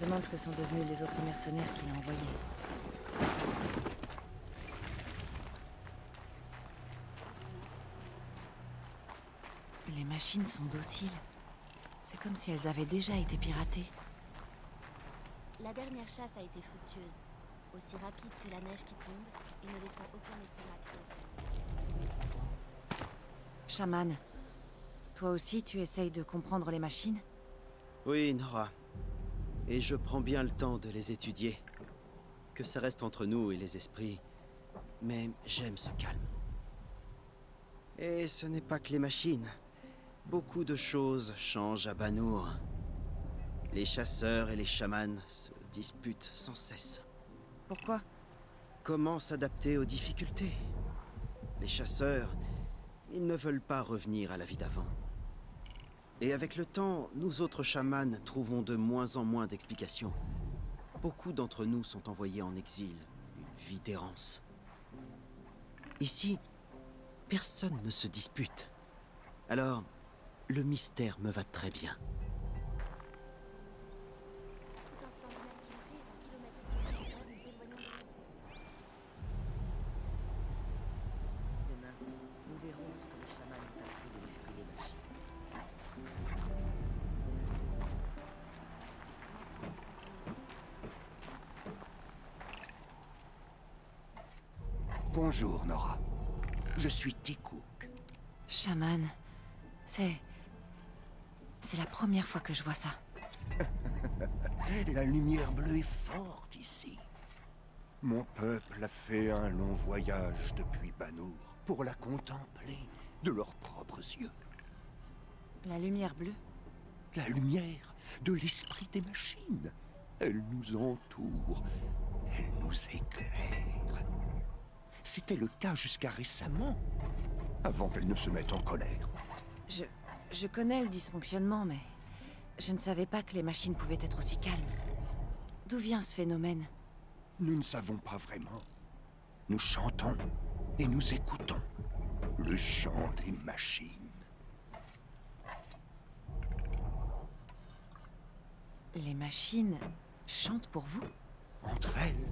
demande ce que sont devenus les autres mercenaires qu'il a envoyés. Les machines sont dociles. C'est comme si elles avaient déjà été piratées. La dernière chasse a été fructueuse. Aussi rapide que la neige qui tombe, et ne laissant aucun estomac. Shaman, toi aussi tu essayes de comprendre les machines? Oui, Nora. Et je prends bien le temps de les étudier. Que ça reste entre nous et les esprits. Mais j'aime ce calme. Et ce n'est pas que les machines. Beaucoup de choses changent à Bannour. Les chasseurs et les chamans se disputent sans cesse. Pourquoi? Comment s'adapter aux difficultés? Les chasseurs, ils ne veulent pas revenir à la vie d'avant. Et avec le temps, nous autres chamans trouvons de moins en moins d'explications. Beaucoup d'entre nous sont envoyés en exil, une vie d'errance. Ici, personne ne se dispute. Alors, le mystère me va très bien. Tout instant d'inactivité est un kilomètre sur nous éloignons de Demain, nous verrons ce que les chamans ont appris de l'esprit des machines. Bonjour, Nora. Je suis Tikuk. Shaman, c'est la première fois que je vois ça. La lumière bleue est forte ici. Mon peuple a fait un long voyage depuis Bannour pour la contempler de leurs propres yeux. La lumière bleue? La lumière de l'esprit des machines. Elle nous entoure. Elle nous éclaire. C'était le cas jusqu'à récemment, avant qu'elle ne se mette en colère. Je connais le dysfonctionnement, mais je ne savais pas que les machines pouvaient être aussi calmes. D'où vient ce phénomène? Nous ne savons pas vraiment. Nous chantons et nous écoutons le chant des machines. Les machines chantent pour vous? Entre elles,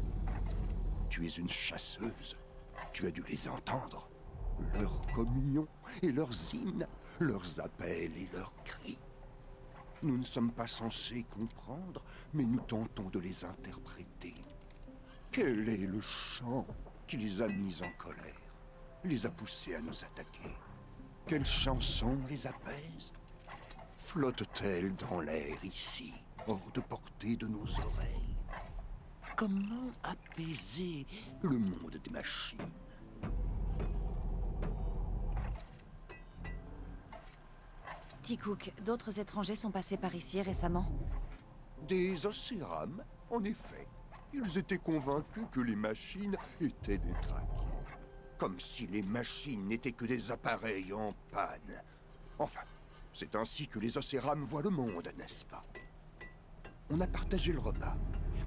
tu es une chasseuse. Tu as dû les entendre. Leur communion et leurs hymnes, leurs appels et leurs cris. Nous ne sommes pas censés comprendre, mais nous tentons de les interpréter. Quel est le chant qui les a mis en colère, les a poussés à nous attaquer? Quelle chanson les apaise? Flotte-t-elle dans l'air ici, hors de portée de nos oreilles? Comment apaiser le monde des machines? Tikuk, d'autres étrangers sont passés par ici récemment? Des Océrames, en effet. Ils étaient convaincus que les machines étaient des traquiers. Comme si les machines n'étaient que des appareils en panne. Enfin, c'est ainsi que les Océrames voient le monde, n'est-ce pas? On a partagé le repas.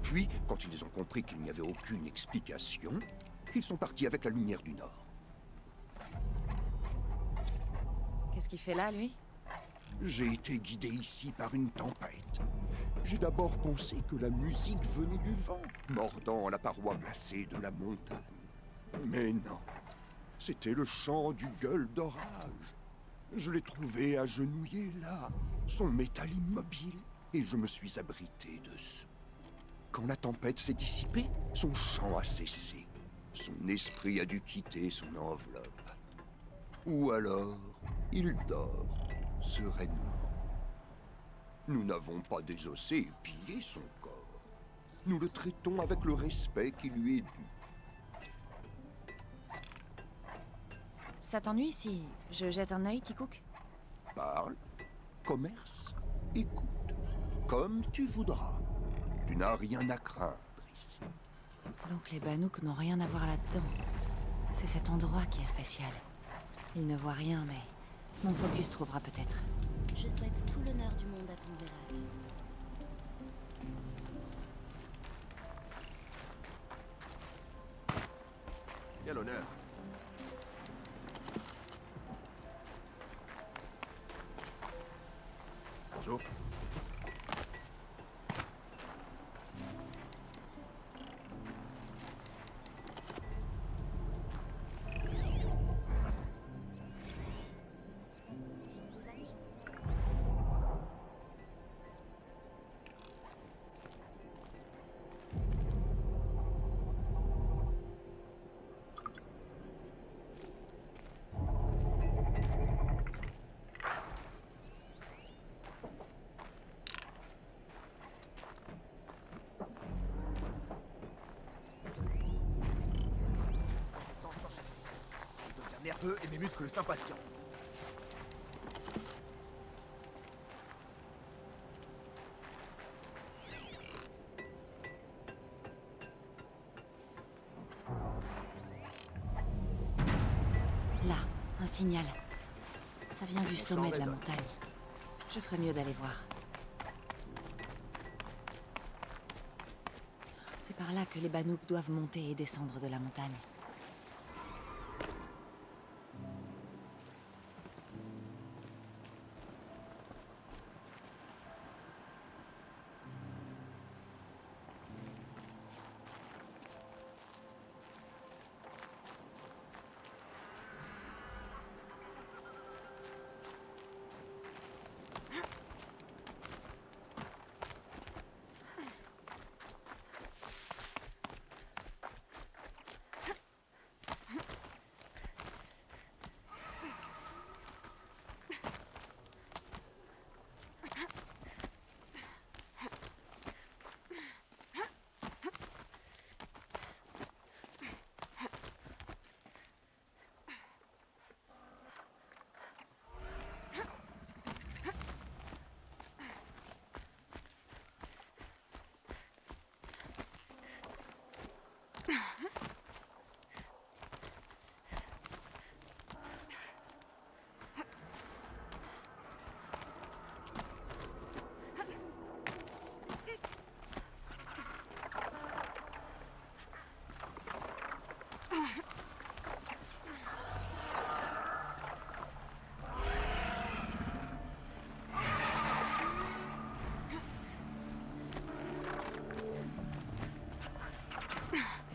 Puis, quand ils ont compris qu'il n'y avait aucune explication, ils sont partis avec la lumière du Nord. Qu'est-ce qu'il fait là, lui? J'ai été guidé ici par une tempête. J'ai d'abord pensé que la musique venait du vent, mordant la paroi glacée de la montagne. Mais non, c'était le chant du gueule d'orage. Je l'ai trouvé agenouillé là, son métal immobile, et je me suis abrité dessous. Quand la tempête s'est dissipée, son chant a cessé. Son esprit a dû quitter son enveloppe. Ou alors, il dort sereinement. Nous n'avons pas désossé et pillé son corps. Nous le traitons avec le respect qui lui est dû. Ça t'ennuie si je jette un œil, Tikuk? Parle, commerce, écoute, comme tu voudras. Tu n'as rien à craindre ici. Donc les Banouks n'ont rien à voir là-dedans. C'est cet endroit qui est spécial. Ils ne voient rien, mais mon focus trouvera peut-être. Je souhaite tout l'honneur du monde à ton Vérac. Quel honneur. Bonjour. peu et mes muscles s'impatientent. Là, un signal. Ça vient du sommet de la montagne. Je ferais mieux d'aller voir. C'est par là que les Banouks doivent monter et descendre de la montagne.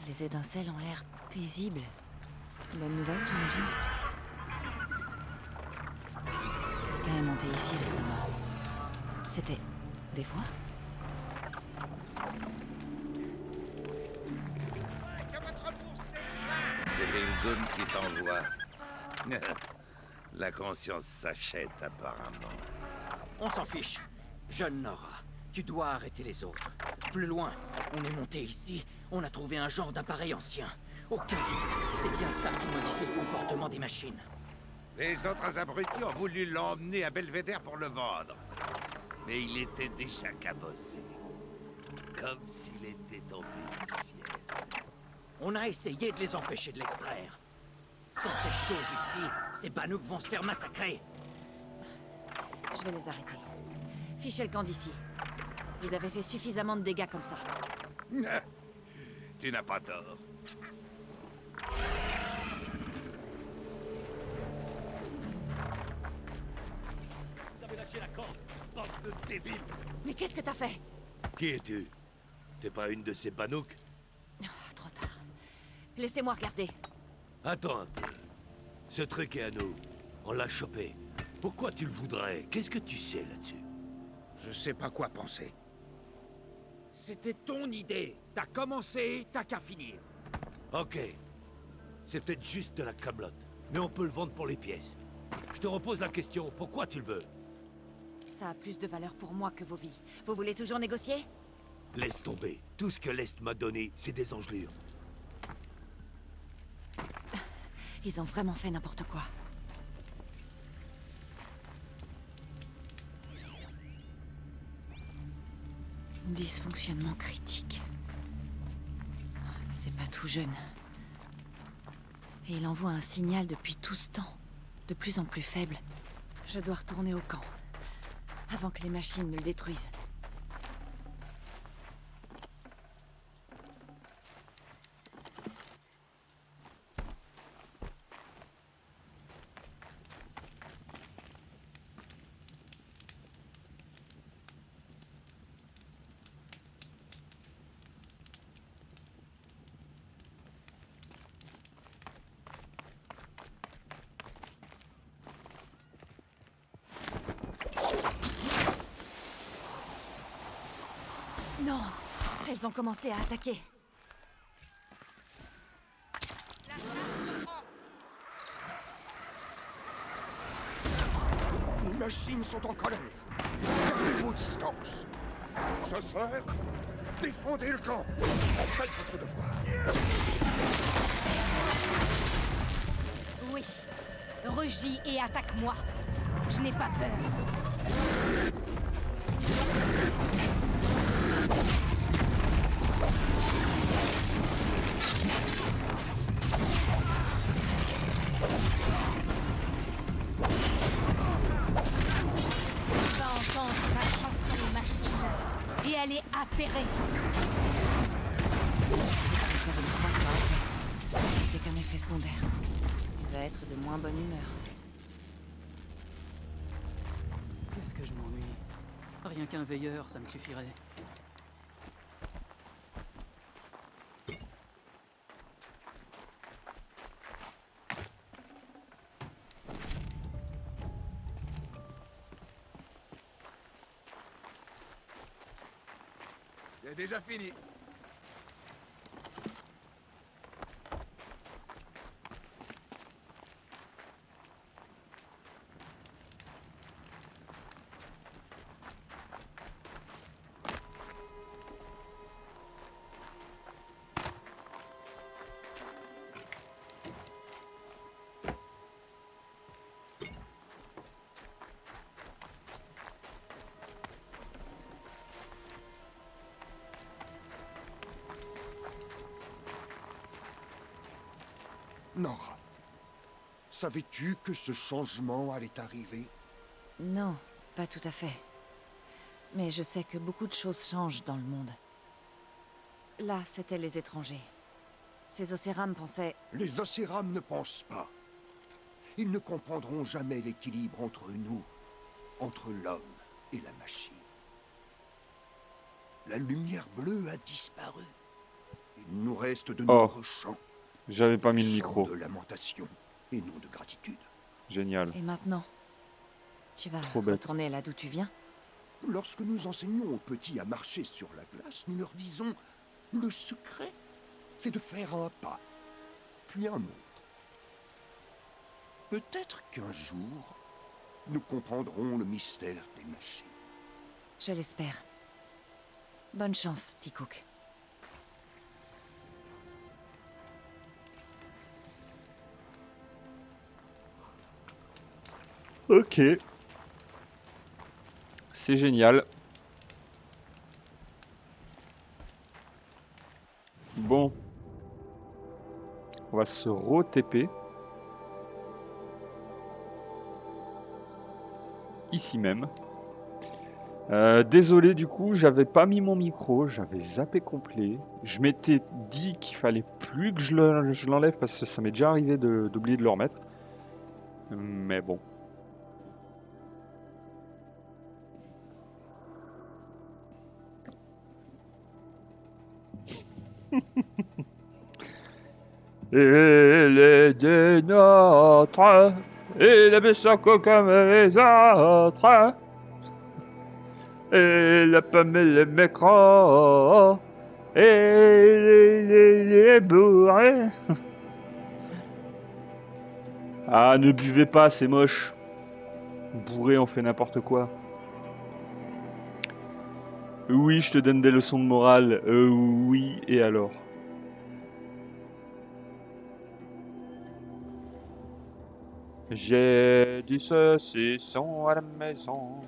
Les étincelles ont l'air paisibles. Bonne nouvelle, j'imagine. Quelqu'un est monté ici récemment. C'était des voix? C'est Vilgun qui t'envoie. La conscience s'achète apparemment. On s'en fiche. Jeune Nora, tu dois arrêter les autres. Plus loin, on est monté ici, on a trouvé un genre d'appareil ancien. Aucun doute, c'est bien ça qui modifie le comportement des machines. Les autres abrutis ont voulu l'emmener à Belvédère pour le vendre. Mais il était déjà cabossé. Comme s'il était tombé du ciel. On a essayé de les empêcher de l'extraire. Sans cette chose ici, ces Banouks vont se faire massacrer. Je vais les arrêter. Fichez le camp d'ici. Vous avez fait suffisamment de dégâts comme ça. Tu n'as pas tort. Vous avez lâché la corde, bande de débiles. Mais qu'est-ce que t'as fait? Qui es-tu? T'es pas une de ces Banouks? Trop tard. Laissez-moi regarder. Attends un peu. Ce truc est à nous. On l'a chopé. Pourquoi tu le voudrais? Qu'est-ce que tu sais là-dessus? Je sais pas quoi penser. C'était ton idée. T'as commencé, t'as qu'à finir. Ok. C'est peut-être juste de la camelote. Mais on peut le vendre pour les pièces. Je te repose la question, pourquoi tu le veux? Ça a plus de valeur pour moi que vos vies. Vous voulez toujours négocier? Laisse tomber. Tout ce que l'Est m'a donné, c'est des engelures. Ils ont vraiment fait n'importe quoi. Dysfonctionnement critique. C'est pas tout jeune. Et il envoie un signal depuis tout ce temps. De plus en plus faible. Je dois retourner au camp. Avant que les machines ne le détruisent. Non! Elles ont commencé à attaquer. Les machines sont en colère. Gardez-vous distance. Chasseurs, défendez le camp. Faites votre devoir. Où Oui. Rugis et attaque-moi. Je n'ai pas peur. Tu vas entendre ma chanson, machine. Et elle est acérée. Faire une croix sur la tête. C'était qu'un effet secondaire. Il va être de moins bonne humeur. Qu'est-ce que je m'ennuie. Rien qu'un veilleur, ça me suffirait. C'est déjà fini. Nora, savais-tu que ce changement allait arriver? Non, pas tout à fait. Mais je sais que beaucoup de choses changent dans le monde. Là, c'était les étrangers. Ces Océrames pensaient... Les Océrames ne pensent pas. Ils ne comprendront jamais l'équilibre entre nous, entre l'homme et la machine. La lumière bleue a disparu. Il nous reste de nombreux chants. J'avais pas mis le Chants micro. de lamentation et non de gratitude. Génial. Et maintenant? Tu vas Trop bête. retourner là d'où tu viens? Lorsque nous enseignons aux petits à marcher sur la glace, nous leur disons « Le secret, c'est de faire un pas, puis un autre. » Peut-être qu'un jour, nous comprendrons le mystère des machines. Je l'espère. Bonne chance, T-Cook. Ok. C'est génial. Bon. On va se re-TP. Ici même. Désolé du coup, j'avais pas mis mon micro, j'avais zappé complet. Je m'étais dit qu'il fallait plus que je l'enlève parce que ça m'est déjà arrivé d'oublier de le remettre. Mais bon. Il est des nôtres, il est méchant comme les autres. Il a pas mis les micros, et il est bourré. Ah, ne buvez pas, c'est moche. Bourré, on fait n'importe quoi. Oui, je te donne des leçons de morale. Oui, et alors? J'ai du saucisson à la maison.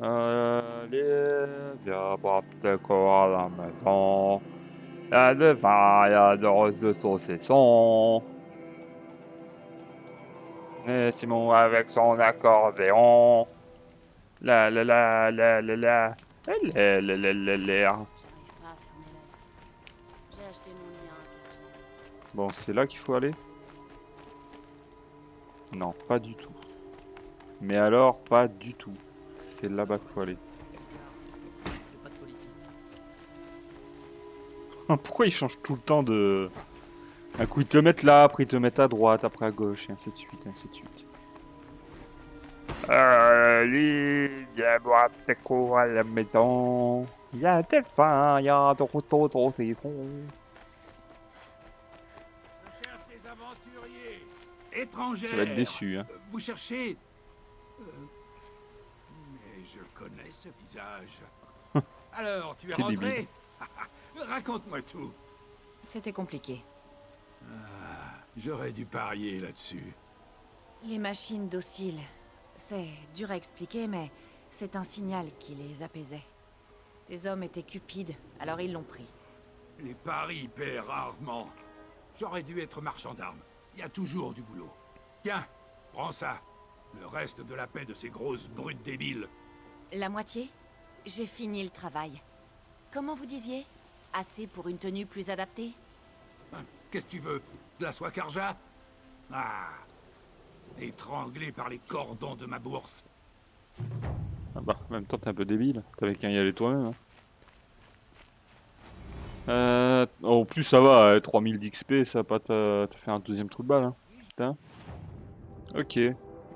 Allez, viens boire tes corps à la maison. Il y a de vin, il y a de rose de saucisson. Et Simon avec son accordéon. La la la la la la. La la la la la. J'arrive pas à fermer l'œil. J'ai acheté mon lien car je n'avais Bon, c'est là qu'il faut aller? Non, pas du tout. Mais alors, pas du tout. C'est là-bas qu'il faut aller. C'est pas de politique. Pourquoi ils changent tout le temps de... Un coup ils te mettent là, après ils te mettent à droite, après à gauche, et ainsi de suite, et ainsi de suite. Allez, viens boire tes cours à la maison. Il y a des fins, il y a des rousseaux, des saucissons. Je cherche des aventuriers étrangers. Tu vas être déçu, hein. Vous cherchez... Mais je connais ce visage. Alors, tu es Quel rentré? Raconte-moi tout. C'était compliqué. J'aurais dû parier là-dessus. Les machines dociles. C'est dur à expliquer, mais c'est un signal qui les apaisait. Tes hommes étaient cupides, alors ils l'ont pris. Les paris paient rarement. J'aurais dû être marchand d'armes. Il y a toujours du boulot. Tiens, prends ça. Le reste de la paix de ces grosses brutes débiles. La moitié? J'ai fini le travail. Comment vous disiez? Assez pour une tenue plus adaptée? Hein, qu'est-ce que tu veux? De la soie Karja? Ah, étranglé par les cordons de ma bourse. Ah bah, en même temps, t'es un peu débile. T'avais qu'à y aller toi-même. Hein. En plus, ça va, 3000 d'XP, ça va pas te faire un deuxième trou de balle. Hein. Putain. Ok.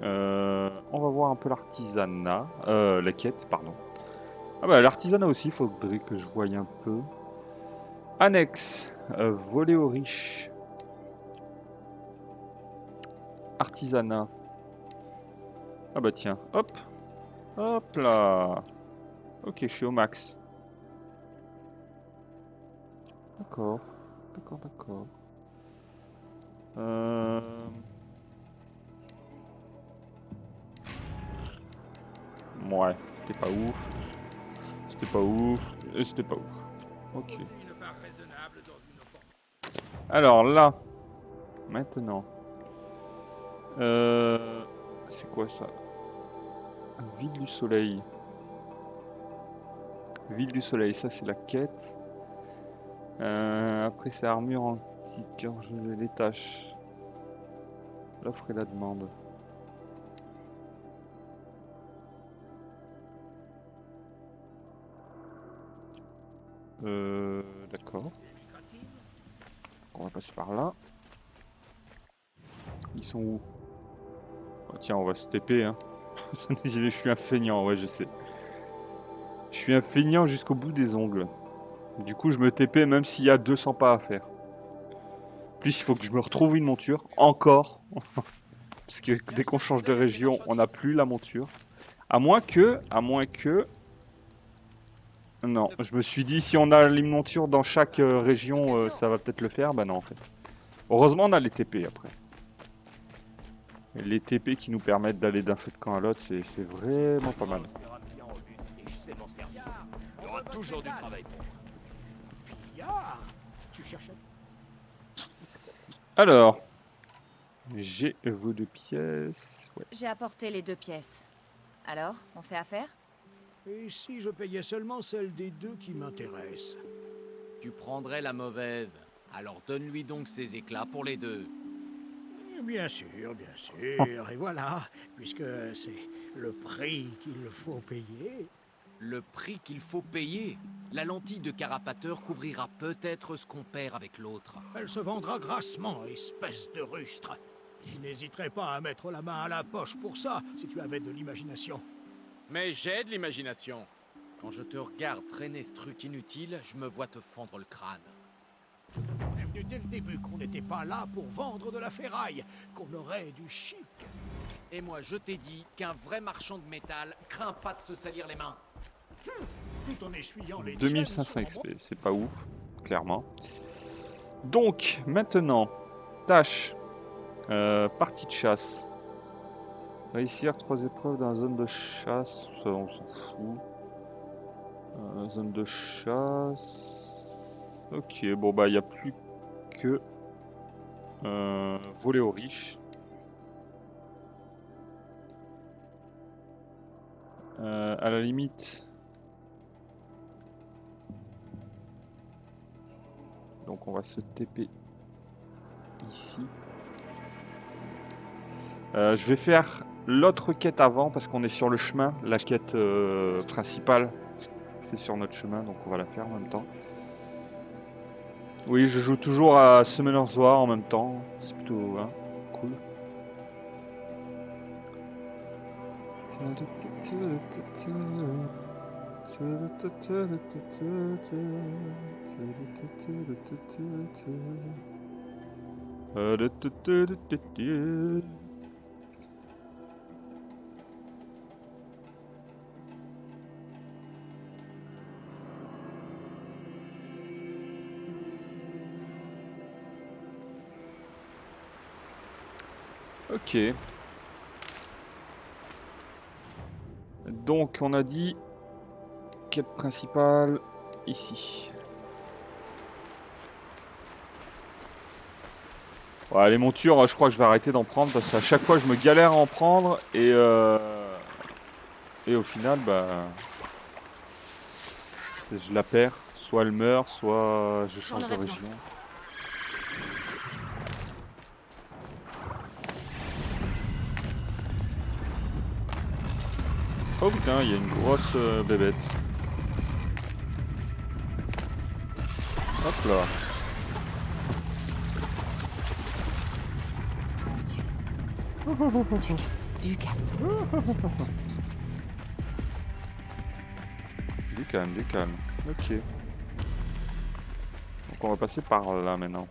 On va voir un peu l'artisanat. La quête, pardon. Ah bah, l'artisanat aussi, faudrait que je voie un peu. Annexe. Voler aux riches. Artisanat. Ah bah tiens, hop. Hop là. Ok, je suis au max. D'accord. D'accord, d'accord. Ouais, c'était pas ouf. C'était pas ouf. Et c'était pas ouf. Ok. Alors là. Maintenant. C'est quoi ça? Ville du Soleil. Ville du Soleil, ça c'est la quête. Après c'est armure antique, les tâches. L'offre et la demande. D'accord. On va passer par là. Ils sont où? Oh, tiens, on va se TP, hein. Je suis un feignant, ouais, je sais. Je suis un feignant jusqu'au bout des ongles. Du coup, je me TP même s'il y a 200 pas à faire. Plus, il faut que je me retrouve une monture, encore. Parce que dès qu'on change de région, on n'a plus la monture. À moins que... Non, je me suis dit, si on a les montures dans chaque région, ça va peut-être le faire. Bah non, en fait. Heureusement, on a les TP après. Les TP qui nous permettent d'aller d'un feu de camp à l'autre, c'est vraiment pas mal. Il y aura toujours du travail pour moi. Alors, j'ai vos 2 pièces. Ouais. J'ai apporté les 2 pièces. Alors, on fait affaire? Et si je payais seulement celle des 2 qui m'intéresse? Tu prendrais la mauvaise. Alors donne-lui donc ses éclats pour les 2. Bien sûr, bien sûr. Et voilà, puisque c'est le prix qu'il faut payer. Le prix qu'il faut payer? La lentille de carapateur couvrira peut-être ce qu'on perd avec l'autre. Elle se vendra grassement, espèce de rustre. Tu n'hésiterais pas à mettre la main à la poche pour ça, si tu avais de l'imagination. Mais j'ai de l'imagination. Quand je te regarde traîner ce truc inutile, je me vois te fendre le crâne. On est venu dès le début qu'on n'était pas là pour vendre de la ferraille, qu'on aurait du chic. Et moi, je t'ai dit qu'un vrai marchand de métal craint pas de se salir les mains. Tout en essuyant les 2500 XP, c'est pas ouf, clairement. Donc, maintenant, tâche, partie de chasse. Réussir 3 épreuves dans la zone de chasse, ça on s'en fout. Zone de chasse... Ok, bon bah il n'y a plus que voler aux riches. À la limite... Donc on va se TP ici. Je vais faire l'autre quête avant parce qu'on est sur le chemin. La quête principale, c'est sur notre chemin, donc on va la faire en même temps. Oui, je joue toujours à Summoner's War en même temps. C'est plutôt cool. Ok. Donc on a dit quête principale ici. Ouais, les montures, je crois que je vais arrêter d'en prendre parce qu'à chaque fois je me galère à en prendre et au final bah je la perds. Soit elle meurt, soit je change de région. Oh putain, il y a une grosse bébête. Hop là. Du calme. Du calme, du calme. Ok. Donc on va passer par là maintenant.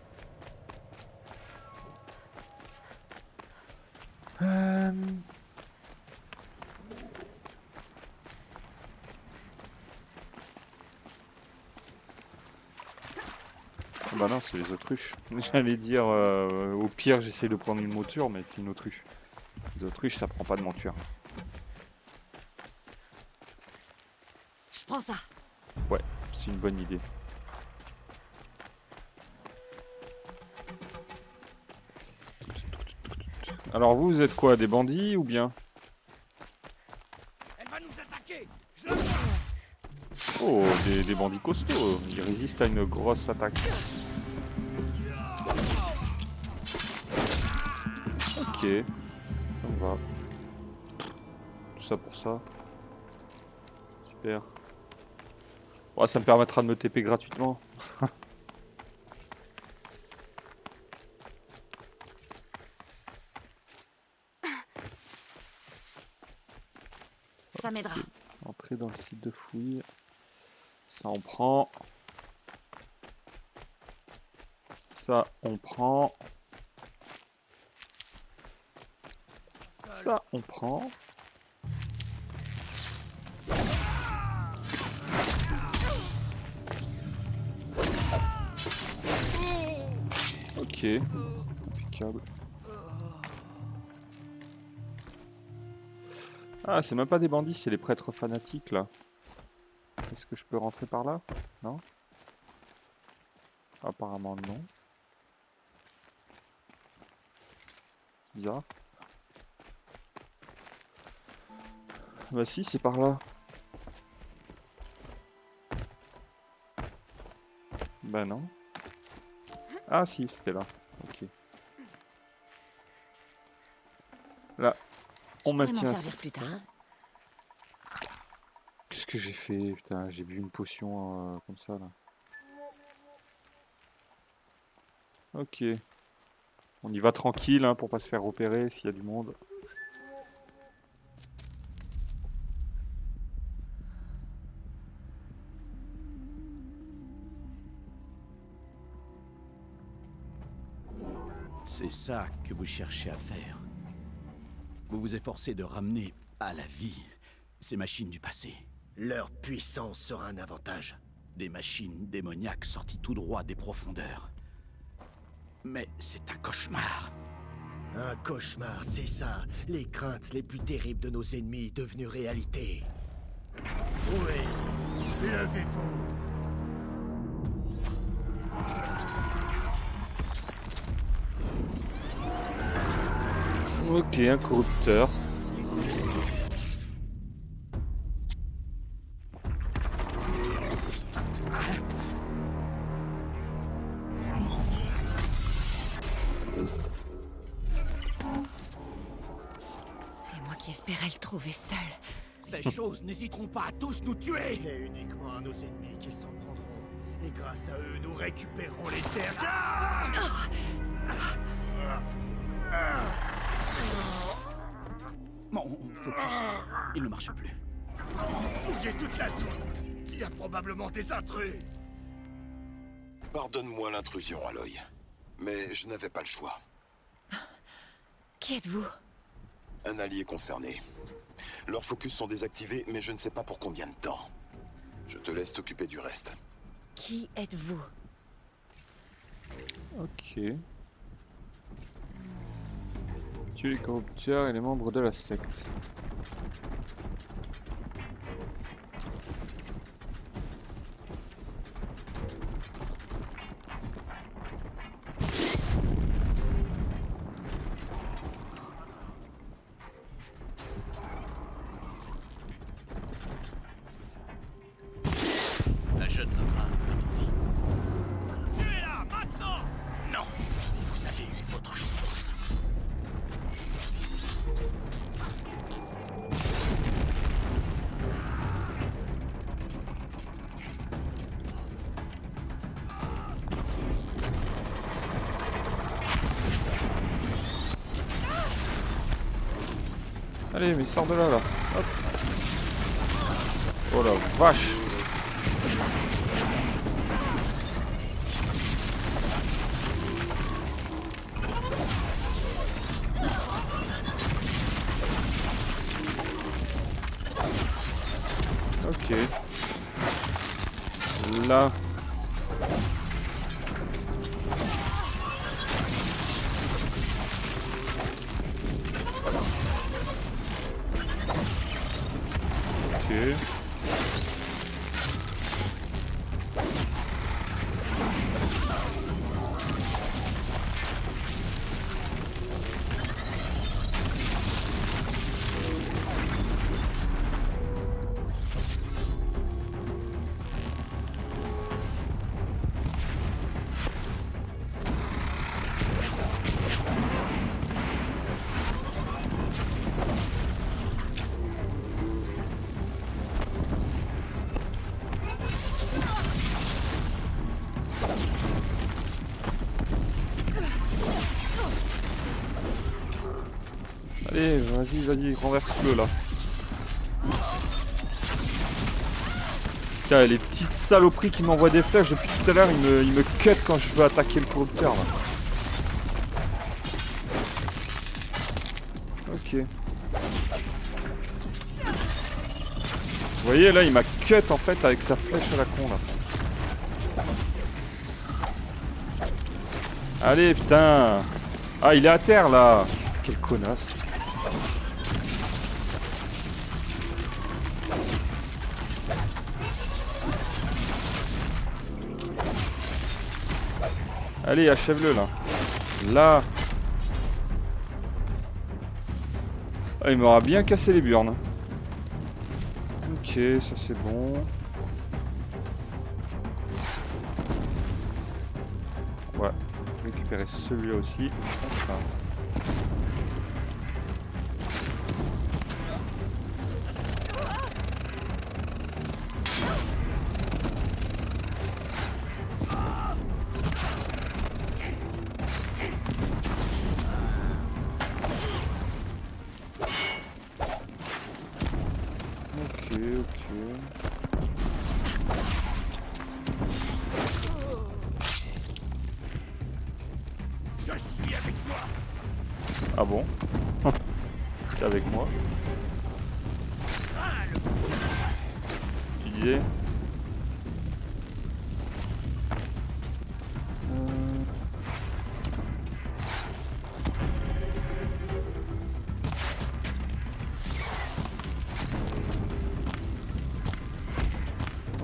Bah non, c'est les autruches. J'allais dire, au pire, j'essaie de prendre une monture, mais c'est une autruche. Les autruches, ça prend pas de monture. Je prends ça. Ouais, c'est une bonne idée. Alors vous êtes quoi, des bandits ou bien? Elle va nous attaquer. Oh, des bandits costauds. Ils résistent à une grosse attaque. Ok, ça va. Tout ça pour ça. Super. Ouais, ça me permettra de me TP gratuitement. Ça m'aidera. Entrer dans le site de fouille. Ça on prend. Ça on prend. Ça on prend. Ok, impeccable. Ah, c'est même pas des bandits, c'est les prêtres fanatiques là. Est-ce que je peux rentrer par là? Non? Apparemment non. Bizarre. Bah si, c'est par là. Bah non. Ah si, c'était là. Ok. Là, on maintient ça. Qu'est-ce que j'ai fait? Putain, j'ai bu une potion comme ça là. Ok. On y va tranquille hein, pour pas se faire repérer s'il y a du monde. C'est ça que vous cherchez à faire. Vous vous efforcez de ramener à la vie ces machines du passé. Leur puissance sera un avantage. Des machines démoniaques sorties tout droit des profondeurs. Mais c'est un cauchemar. Un cauchemar, c'est ça. Les craintes les plus terribles de nos ennemis devenues réalité. Oui, levez-vous. Ok, un corrupteur. Et moi qui espérais le trouver seul. Ces choses n'hésiteront pas à tous nous tuer. C'est uniquement à nos ennemis qu'ils s'en prendront. Et grâce à eux, nous récupérerons les terres. Mon focus, il ne marche plus. Fouillez toute la zone. Il y a probablement des intrus. Pardonne-moi l'intrusion, Aloy. Mais je n'avais pas le choix. Qui êtes-vous? Un allié concerné. Leurs focus sont désactivés, mais je ne sais pas pour combien de temps. Je te laisse t'occuper du reste. Qui êtes-vous? Ok. Tuer les corrupteurs et les membres de la secte. La jeune Nora est en vie. Tuez-la, maintenant! Non, vous avez eu votre chance. Allez, mais sors de là, là. Hop. Oh la vache. Ok. Là. Ok. Allez, vas-y, vas-y, renverse-le là. Putain, les petites saloperies qui m'envoient des flèches depuis tout à l'heure, ils me cut quand je veux attaquer le corrupteur là. Ok. Vous voyez là, il m'a cut en fait avec sa flèche à la con là. Allez, putain. Ah, il est à terre là. Quelle connasse. Allez, achève-le là. Là. Ah, il m'aura bien cassé les burnes. Ok, ça c'est bon. Ouais, récupérer celui-là aussi. Enfin. Ah bon? T'es avec moi? Tu disais?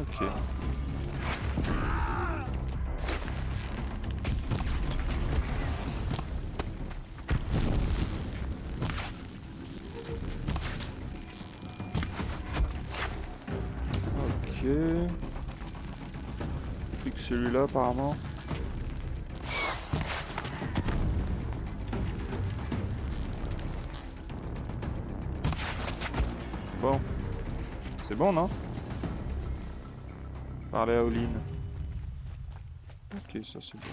Ok. Plus que celui-là apparemment. Bon. C'est bon, non? Parler à Olin. Ok, ça c'est bon.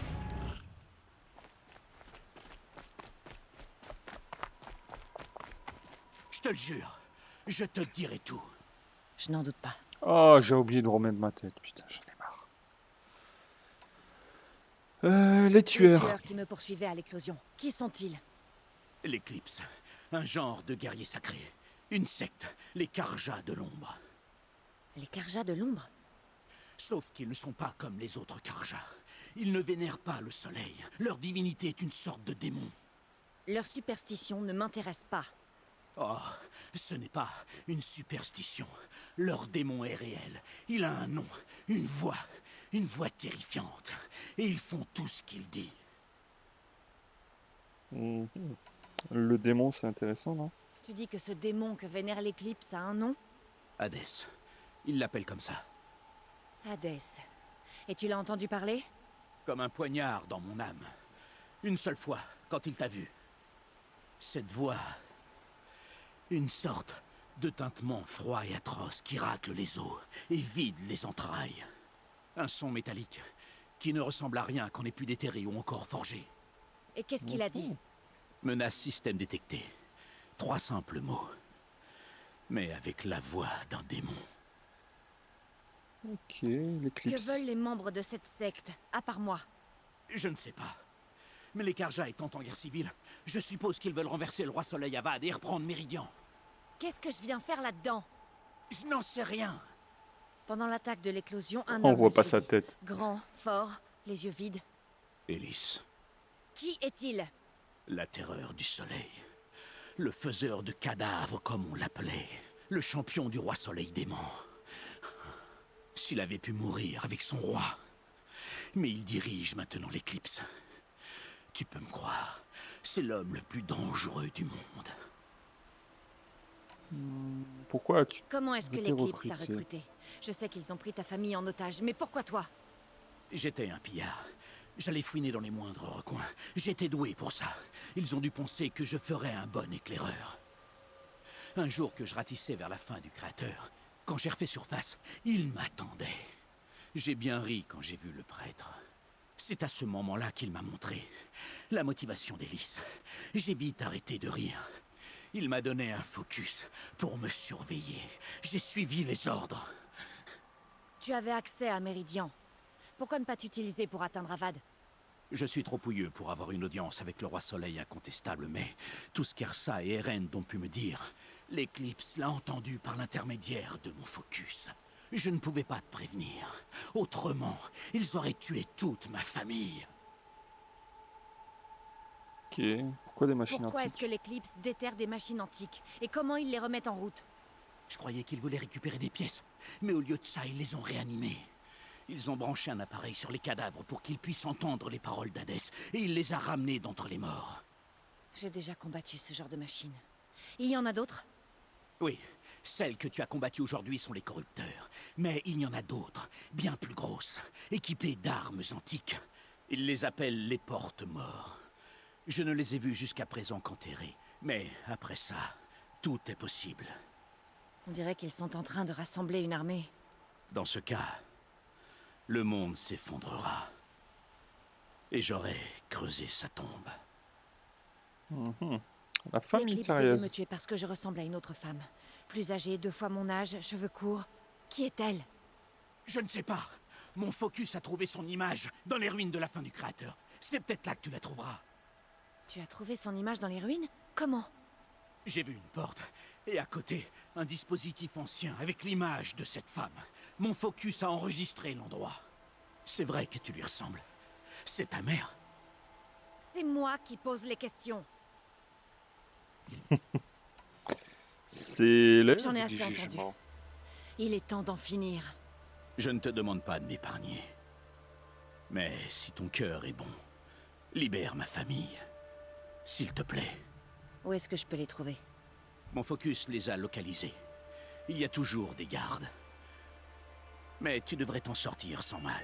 Je te le jure, je te dirai tout. Je n'en doute pas. Oh, j'ai oublié de remettre ma tête. Putain, j'en ai marre. Les tueurs. Les tueurs qui me poursuivaient à l'éclosion. Qui sont-ils? L'Éclipse, un genre de guerrier sacré. Une secte, les Karjas de l'ombre. Les Karjas de l'ombre? Sauf qu'ils ne sont pas comme les autres Karjas. Ils ne vénèrent pas le soleil. Leur divinité est une sorte de démon. Leur superstition ne m'intéresse pas. Oh, ce n'est pas une superstition. Leur démon est réel. Il a un nom, une voix terrifiante. Et ils font tout ce qu'il dit. Le démon, c'est intéressant, non? Tu dis que ce démon que vénère l'éclipse a un nom? Hadès. Il l'appelle comme ça. Hadès. Et tu l'as entendu parler? Comme un poignard dans mon âme. Une seule fois, quand il t'a vu. Cette voix... Une sorte de tintement froid et atroce qui racle les os et vide les entrailles. Un son métallique qui ne ressemble à rien qu'on ait pu déterrer ou encore forger. Et qu'est-ce qu'il a dit? Menace système détecté. 3 simples mots. Mais avec la voix d'un démon. Ok, l'éclipse. Que veulent les membres de cette secte, à part moi? Je ne sais pas. Mais les Karja étant en guerre civile, je suppose qu'ils veulent renverser le roi Soleil Avad et reprendre Méridian. Qu'est-ce que je viens faire là-dedans? Je n'en sais rien. Pendant l'attaque de l'éclosion, un On homme voit me pas sa suivit. tête. Grand, fort, les yeux vides. Élise, Qui est-il? la terreur du soleil. Le faiseur de cadavres, comme on l'appelait. Le champion du roi Soleil démon. S'il avait pu mourir avec son roi. Mais il dirige maintenant l'éclipse. Tu peux me croire, c'est l'homme le plus dangereux du monde. Pourquoi as-tu Comment est-ce que été l'éclipse t'a recruté? recruté? Je sais qu'ils ont pris ta famille en otage, mais pourquoi toi? J'étais un pillard. J'allais fouiner dans les moindres recoins. J'étais doué pour ça. Ils ont dû penser que je ferais un bon éclaireur. Un jour que je ratissais vers la fin du cratère, quand j'ai refait surface, il m'attendait. J'ai bien ri quand j'ai vu le prêtre. C'est à ce moment-là qu'il m'a montré la motivation d'Élise. J'ai vite arrêté de rire. Il m'a donné un focus pour me surveiller. J'ai suivi les ordres. Tu avais accès à Méridian. Pourquoi ne pas t'utiliser pour atteindre Avad? Je suis trop pouilleux pour avoir une audience avec le roi Soleil incontestable, mais tout ce qu'Ersa et Eren ont pu me dire, l'éclipse l'a entendu par l'intermédiaire de mon focus. Je ne pouvais pas te prévenir. Autrement, ils auraient tué toute ma famille. Ok, pourquoi des machines Pourquoi est-ce antiques? que l'éclipse déterre des machines antiques? Et comment ils les remettent en route? Je croyais qu'ils voulaient récupérer des pièces, mais au lieu de ça, ils les ont réanimées. Ils ont branché un appareil sur les cadavres pour qu'ils puissent entendre les paroles d'Hadès, et il les a ramenés d'entre les morts. J'ai déjà combattu ce genre de machine. Il y en a d'autres? Oui, celles que tu as combattues aujourd'hui sont les corrupteurs. Mais il y en a d'autres, bien plus grosses, équipées d'armes antiques. Ils les appellent les porte-morts. Je ne les ai vues jusqu'à présent qu'enterrées. Mais après ça, tout est possible. On dirait qu'ils sont en train de rassembler une armée. Dans ce cas, le monde s'effondrera. Et j'aurai creusé sa tombe. La famille L'éclipse devait Thérèse. me tuer parce que je ressemble à une autre femme. Plus âgée, 2 fois mon âge, cheveux courts. Qui est-elle? Je ne sais pas. Mon focus a trouvé son image dans les ruines de la fin du créateur. C'est peut-être là que tu la trouveras. Tu as trouvé son image dans les ruines? Comment? J'ai vu une porte, et à côté, un dispositif ancien avec l'image de cette femme. Mon focus a enregistré l'endroit. C'est vrai que tu lui ressembles. C'est ta mère. C'est moi qui pose les questions. C'est l'heure J'en ai du assez entendu. jugement. Il est temps d'en finir. Je ne te demande pas de m'épargner. Mais si ton cœur est bon, libère ma famille. S'il te plaît. Où est-ce que je peux les trouver? Mon focus les a localisés. Il y a toujours des gardes. Mais tu devrais t'en sortir sans mal.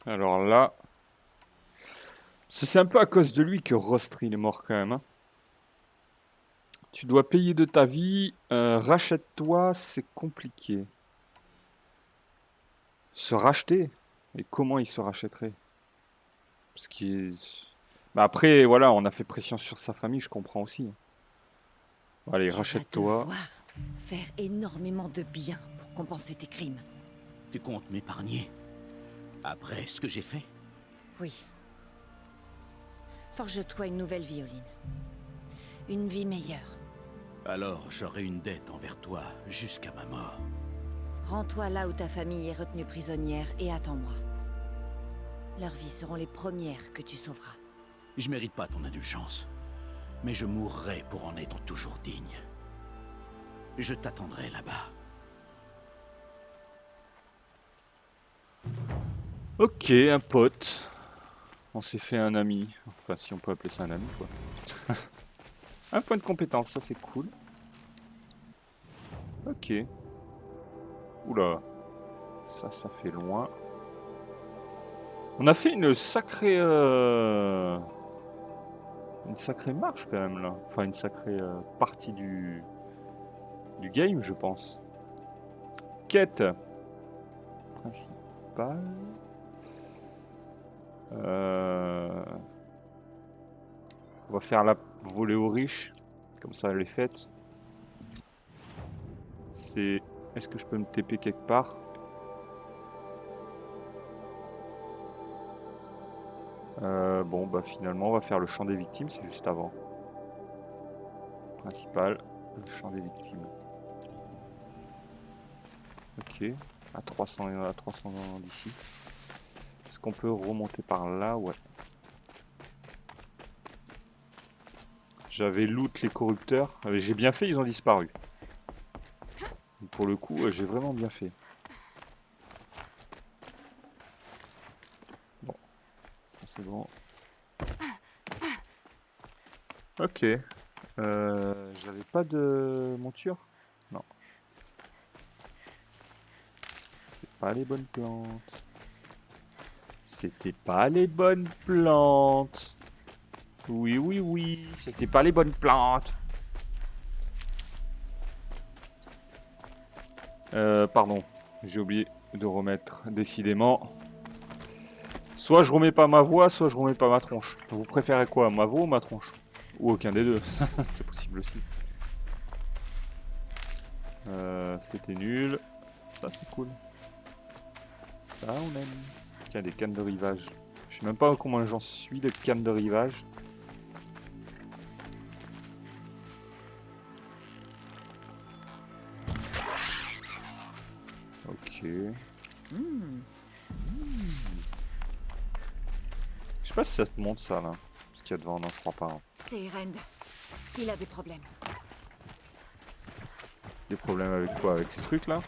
Alors là... C'est un peu à cause de lui que Rostri est mort quand même. Hein. Tu dois payer de ta vie. Rachète-toi, c'est compliqué. Se racheter? Et comment il se rachèterait? Parce qu'il... Bah après, voilà, on a fait pression sur sa famille, je comprends aussi. Allez, rachète-toi. Tu vas devoir faire énormément de bien pour compenser tes crimes. Tu comptes m'épargner? Après ce que j'ai fait? Oui. Forge-toi une nouvelle vie, Olin. Une vie meilleure. Alors j'aurai une dette envers toi jusqu'à ma mort. Rends-toi là où ta famille est retenue prisonnière et attends-moi. Leurs vies seront les premières que tu sauveras. Je mérite pas ton indulgence, mais je mourrai pour en être toujours digne. Je t'attendrai là-bas. Ok, un pote. On s'est fait un ami. Enfin, si on peut appeler ça un ami, quoi. Un point de compétence, ça c'est cool. Ok. Oula. Ça fait loin. On a fait une sacrée marche quand même là. Enfin, une sacrée partie du game, je pense. Quête principale. On va faire la volée aux riches. Comme ça, elle est faite. C'est... Est-ce que je peux me TP quelque part? Bon, bah finalement, on va faire le champ des victimes, c'est juste avant. Principal, le champ des victimes. Ok, à 300 d'ici. Est-ce qu'on peut remonter par là? Ouais. J'avais loot les corrupteurs. J'ai bien fait, ils ont disparu. Pour le coup, j'ai vraiment bien fait. Bon, c'est bon. Ok. J'avais pas de monture? Non. C'est pas les bonnes plantes. C'était pas les bonnes plantes. Oui, oui, oui. C'était pas les bonnes plantes. Pardon. J'ai oublié de remettre, décidément. Soit je remets pas ma voix, soit je remets pas ma tronche. Vous préférez quoi, ma voix ou ma tronche? Ou aucun des deux, c'est possible aussi. C'était nul. Ça c'est cool. Ça on aime. Tiens, des cannes de rivage. Je sais même pas comment j'en suis de cannes de rivage. Ok. Je sais pas si ça se monte ça là. Ce qu'il y a devant, non je crois pas. Hein. C'est Erend. Il a des problèmes. Des problèmes avec quoi? Avec ces trucs là?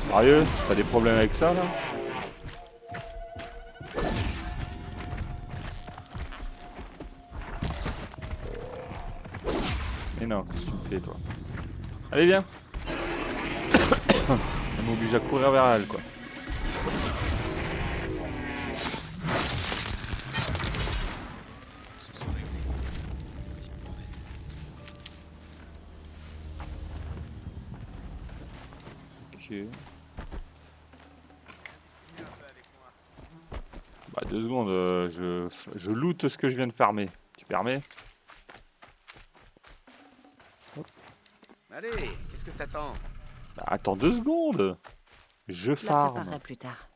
Sérieux? T'as des problèmes avec ça là? Mais non, qu'est-ce que tu me fais toi? Allez viens. Elle m'oblige à courir vers elle quoi. Ok. Bah 2 secondes, je loot ce que je viens de farmer. Tu permets? Allez, qu'est-ce que t'attends? Bah, attends 2 secondes. Je La farme. préparerai plus tard.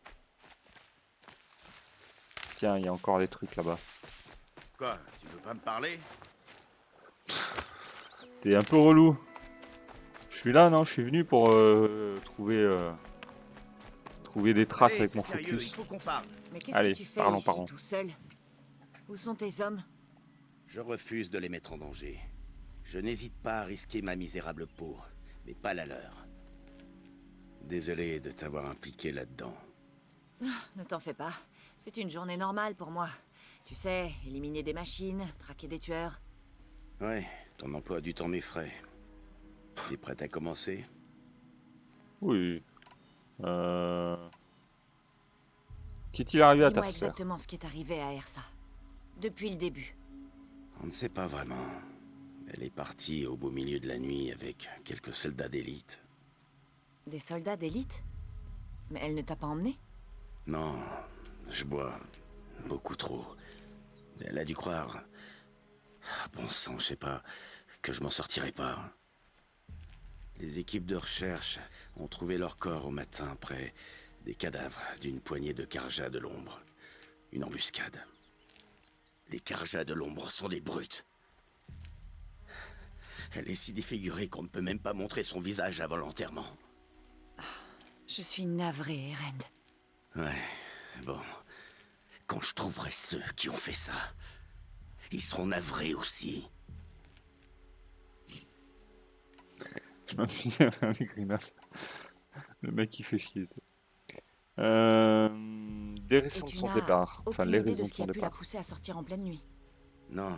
Tiens, il y a encore des trucs là-bas. Quoi? Tu veux pas me parler? T'es un peu relou. Je suis là, non? Je suis venu pour trouver des traces Allez, avec mon sérieux, focus. il faut qu'on parle. Mais qu'est-ce Allez, que tu fais parlons, ici parlons. tout seul? Où sont tes hommes? Je refuse de les mettre en danger. Je n'hésite pas à risquer ma misérable peau, mais pas la leur. Désolé de t'avoir impliqué là-dedans. Ne t'en fais pas. C'est une journée normale pour moi. Tu sais, éliminer des machines, traquer des tueurs. Ouais, ton emploi du temps m'effraie. T'es prête à commencer? Oui. Qu'est-il arrivé à ta Dis-moi sœur? exactement ce qui est arrivé à Ersa. Depuis le début. On ne sait pas vraiment. Elle est partie au beau milieu de la nuit avec quelques soldats d'élite. Des soldats d'élite? Mais elle ne t'a pas emmené? Non, je bois beaucoup trop. Elle a dû croire... Bon sang, je sais pas, que je m'en sortirai pas. Les équipes de recherche ont trouvé leur corps au matin près des cadavres d'une poignée de Karja de l'ombre. Une embuscade. Les Carjas de l'ombre sont des brutes. Elle est si défigurée qu'on ne peut même pas montrer son visage avant l'enterrement. Je suis navrée, Erend. Ouais, bon. Quand je trouverai ceux qui ont fait ça, ils seront navrés aussi. Je m'amusais à faire des grimaces. Le mec, il fait chier. Des raisons de son départ. Enfin, les raisons de son pu la départ. pousser à sortir en pleine nuit. Non.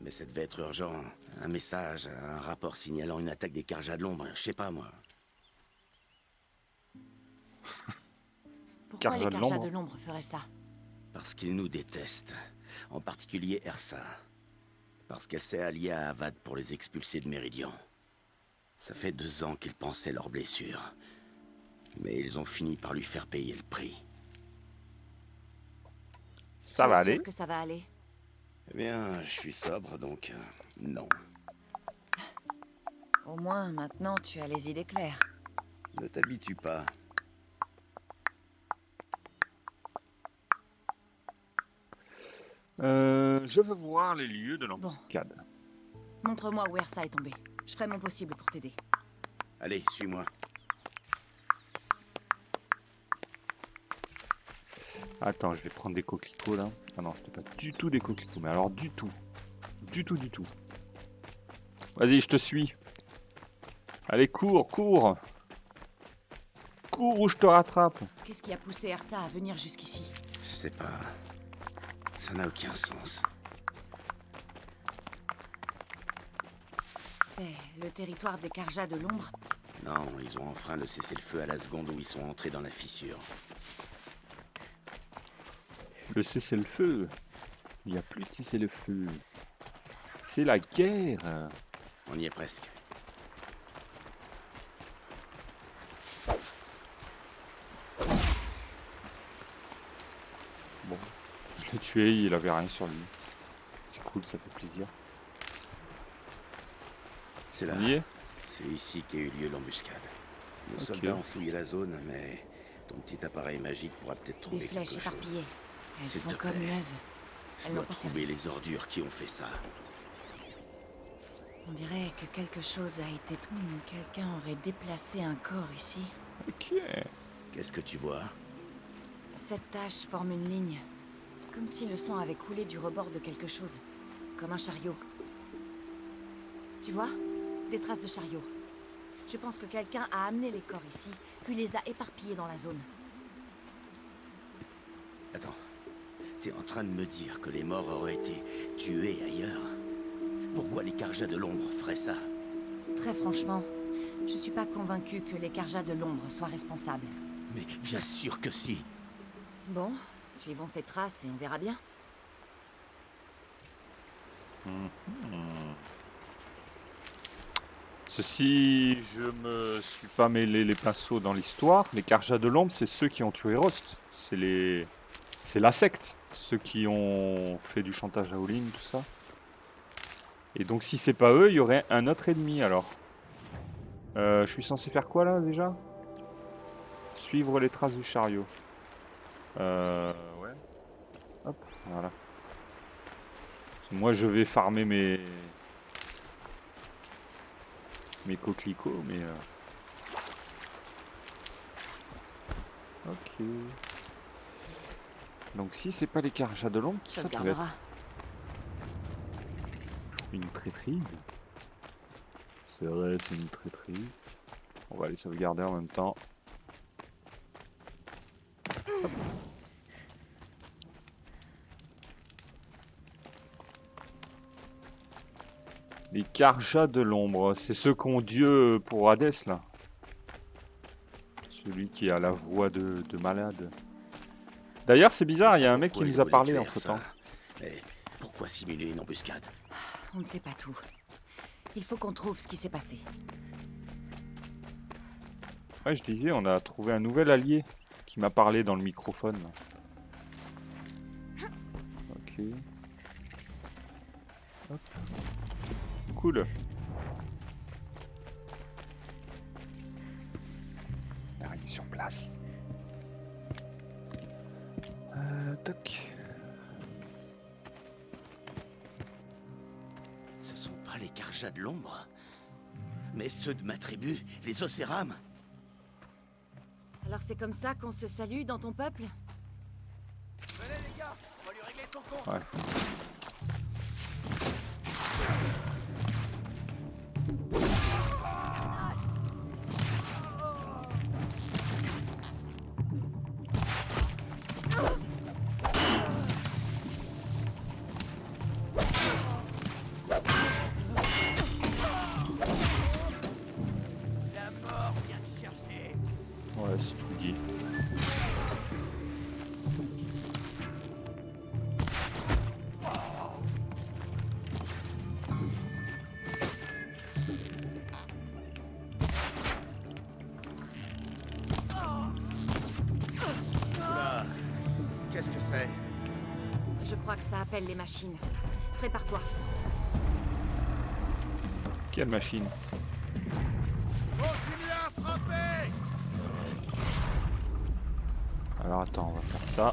Mais ça devait être urgent. Un message, un rapport signalant une attaque des Carjas de l'ombre. Je sais pas, moi. Pourquoi les Carjas de l'ombre feraient ça? Parce qu'ils nous détestent. En particulier Ersa. Parce qu'elle s'est alliée à Avad pour les expulser de Méridian. Ça fait 2 ans qu'ils pensaient leurs blessures. Mais ils ont fini par lui faire payer le prix. Ça va aller? Sûr que ça va aller? Eh bien, je suis sobre, donc non. Au moins, maintenant, tu as les idées claires. Ne t'habitue pas. Je veux voir les lieux de l'embuscade. Montre-moi où Ersa est tombée. Je ferai mon possible pour t'aider. Allez, suis-moi. Attends, je vais prendre des coquelicots là. Ah non, c'était pas du tout des coquelicots, mais alors du tout. Du tout, du tout. Vas-y, je te suis. Allez, cours, cours. Cours ou je te rattrape. Qu'est-ce qui a poussé Ersa à venir jusqu'ici? Je sais pas. Ça n'a aucun sens. C'est le territoire des Carjas de l'ombre? Non, ils ont enfreint le cessez-le-feu à la seconde où ils sont entrés dans la fissure. Le cessez-le-feu. Il n'y a plus de cessez-le-feu. C'est la guerre. On y est presque. Bon, je l'ai tué, il avait rien sur lui. C'est cool, ça fait plaisir. C'est là. On y est? C'est ici qu'a eu lieu l'embuscade. Nos soldats ont fouillé la zone, mais ton petit appareil magique pourra peut-être trouver Des flèches quelque chose. éparpillées. Elles S'il sont te comme plaît. neuves. Je Elles dois n'ont pas trouver servi. les ordures qui ont fait ça. On dirait que quelque chose a été... Quelqu'un aurait déplacé un corps ici. Ok. Qu'est-ce que tu vois? Cette tache forme une ligne. Comme si le sang avait coulé du rebord de quelque chose. Comme un chariot. Tu vois? Des traces de chariot. Je pense que quelqu'un a amené les corps ici, puis les a éparpillés dans la zone. Attends. T'es en train de me dire que les morts auraient été tués ailleurs? Pourquoi les Carjas de l'ombre feraient ça? Très franchement, je suis pas convaincue que les Carjas de l'ombre soient responsables. Mais bien sûr que si. Bon, suivons ces traces et on verra bien. Ceci, je me suis pas mêlé les pinceaux dans l'histoire. Les Carjas de l'ombre, c'est ceux qui ont tué Rost. C'est la secte. Ceux qui ont fait du chantage à Olin, tout ça. Et donc si c'est pas eux, il y aurait un autre ennemi alors. Je suis censé faire quoi là déjà? Suivre les traces du chariot. Ouais. Hop, voilà. Moi je vais farmer mes coquelicots, mais... Ok. Donc si c'est pas les Carjas de l'ombre, qui ça peut être? Une traîtrise? Serait-ce une traîtrise? On va aller sauvegarder en même temps. Hop. Les Carjas de l'ombre, c'est ceux qu'ont Dieu pour Hadès là. Celui qui a la voix de malade. D'ailleurs c'est bizarre, il y a un mec qui nous a parlé entre temps. Mais pourquoi simuler une embuscade? On ne sait pas tout. Il faut qu'on trouve ce qui s'est passé. Ouais, je disais, on a trouvé un nouvel allié qui m'a parlé dans le microphone. Ok. Hop. Cool. Ah, il est sur place. Toc. Ce sont pas les Karja de l'ombre, mais ceux de ma tribu, les Océrames. Alors c'est comme ça qu'on se salue dans ton peuple? Venez les gars, on va lui régler son compte. Ouais. La mort vient te chercher. Ouais, c'est tout dit. Oula, qu'est-ce que c'est? Je crois que ça appelle les machines. Prépare-toi. Quelle machine? Continuez à frapper. Alors attends, on va faire ça.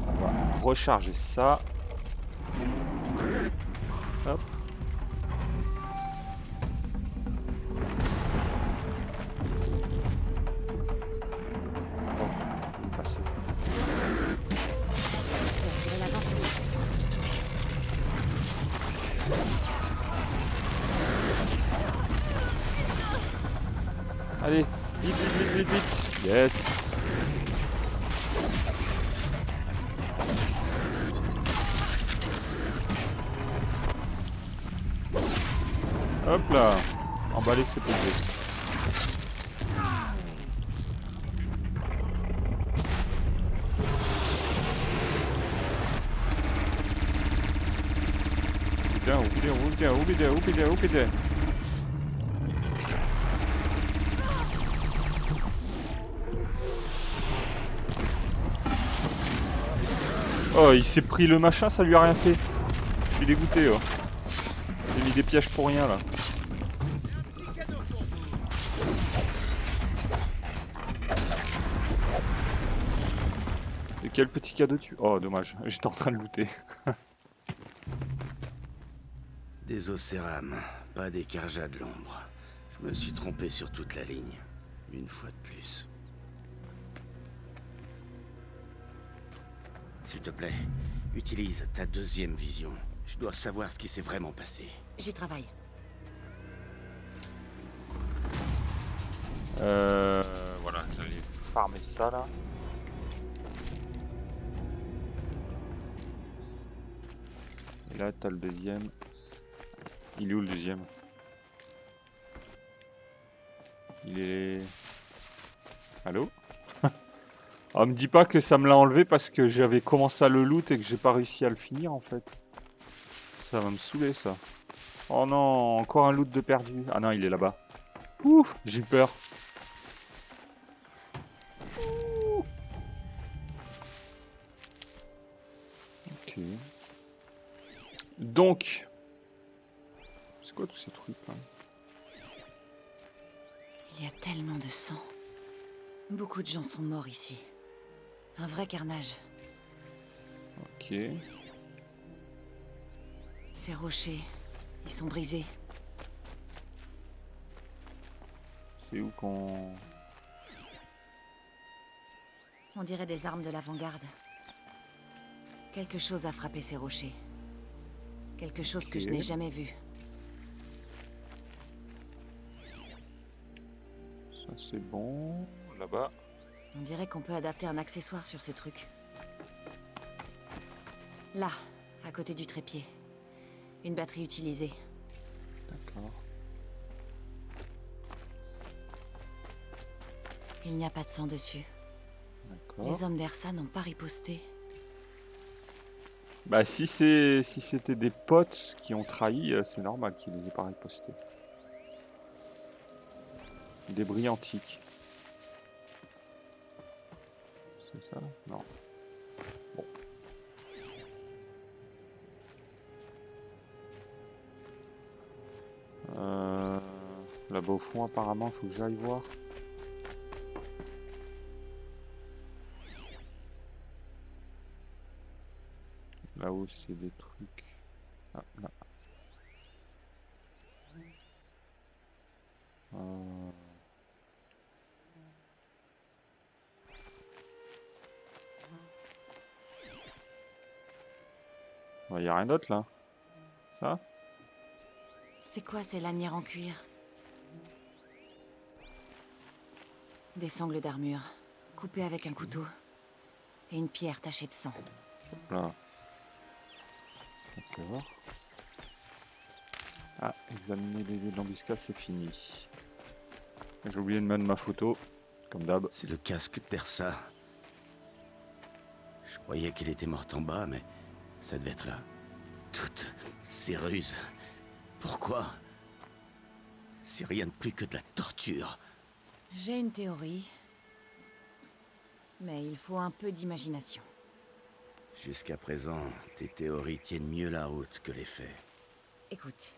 On va recharger ça. Hop. Bon, on va passer. Allez, vite, vite, vite, vite, vite. Yes. Hop là. Emballé, c'est posé. Oublie. Oh, il s'est pris le machin, ça lui a rien fait. Je suis dégoûté. Oh. J'ai mis des pièges pour rien là. Et quel petit cadeau tu... Oh, dommage, j'étais en train de looter. Des Océrames, pas des Karja de l'ombre. Je me suis trompé sur toute la ligne. Une fois de plus. S'il te plaît, utilise ta deuxième vision. Je dois savoir ce qui s'est vraiment passé. J'y travaille. Voilà, j'allais farmer ça là. Et là, t'as le deuxième. Il est où le deuxième? Il est... Allô? Oh, me dis pas que ça me l'a enlevé parce que j'avais commencé à le loot et que j'ai pas réussi à le finir en fait. Ça va me saouler ça. Oh non, encore un loot de perdu. Ah non, il est là-bas. Ouh, j'ai eu peur. Ouh. Ok. Donc... C'est quoi tous ces trucs là? Il y a tellement de sang. Beaucoup de gens sont morts ici. Un vrai carnage. Ok. Ces rochers, ils sont brisés. C'est où qu'on... On dirait des armes de l'avant-garde. Quelque chose a frappé ces rochers. Quelque chose que je n'ai jamais vu. Ça c'est bon. Là-bas. On dirait qu'on peut adapter un accessoire sur ce truc. Là, à côté du trépied. Une batterie utilisée. D'accord. Il n'y a pas de sang dessus. D'accord. Les hommes d'Ersa n'ont pas riposté. Bah si c'était des potes qui ont trahi, c'est normal qu'ils les aient pas ripostés. Débris antiques. C'est ça? Non. Bon. Là-bas au fond, apparemment, faut que j'aille voir. Là-haut, c'est des trucs. Ah, là. Il n'y a rien d'autre là. Ça? C'est quoi ces lanières en cuir? Des sangles d'armure, coupées avec un couteau. Et une pierre tachée de sang. Là. D'accord. Ah, examiner les lieux d'embuscade, c'est fini. J'ai oublié de mettre ma photo, comme d'hab. C'est le casque d'Ersa. Je croyais qu'elle était morte en bas, mais ça devait être là. Toutes ces ruses. Pourquoi? C'est rien de plus que de la torture. J'ai une théorie. Mais il faut un peu d'imagination. Jusqu'à présent, tes théories tiennent mieux la route que les faits. Écoute.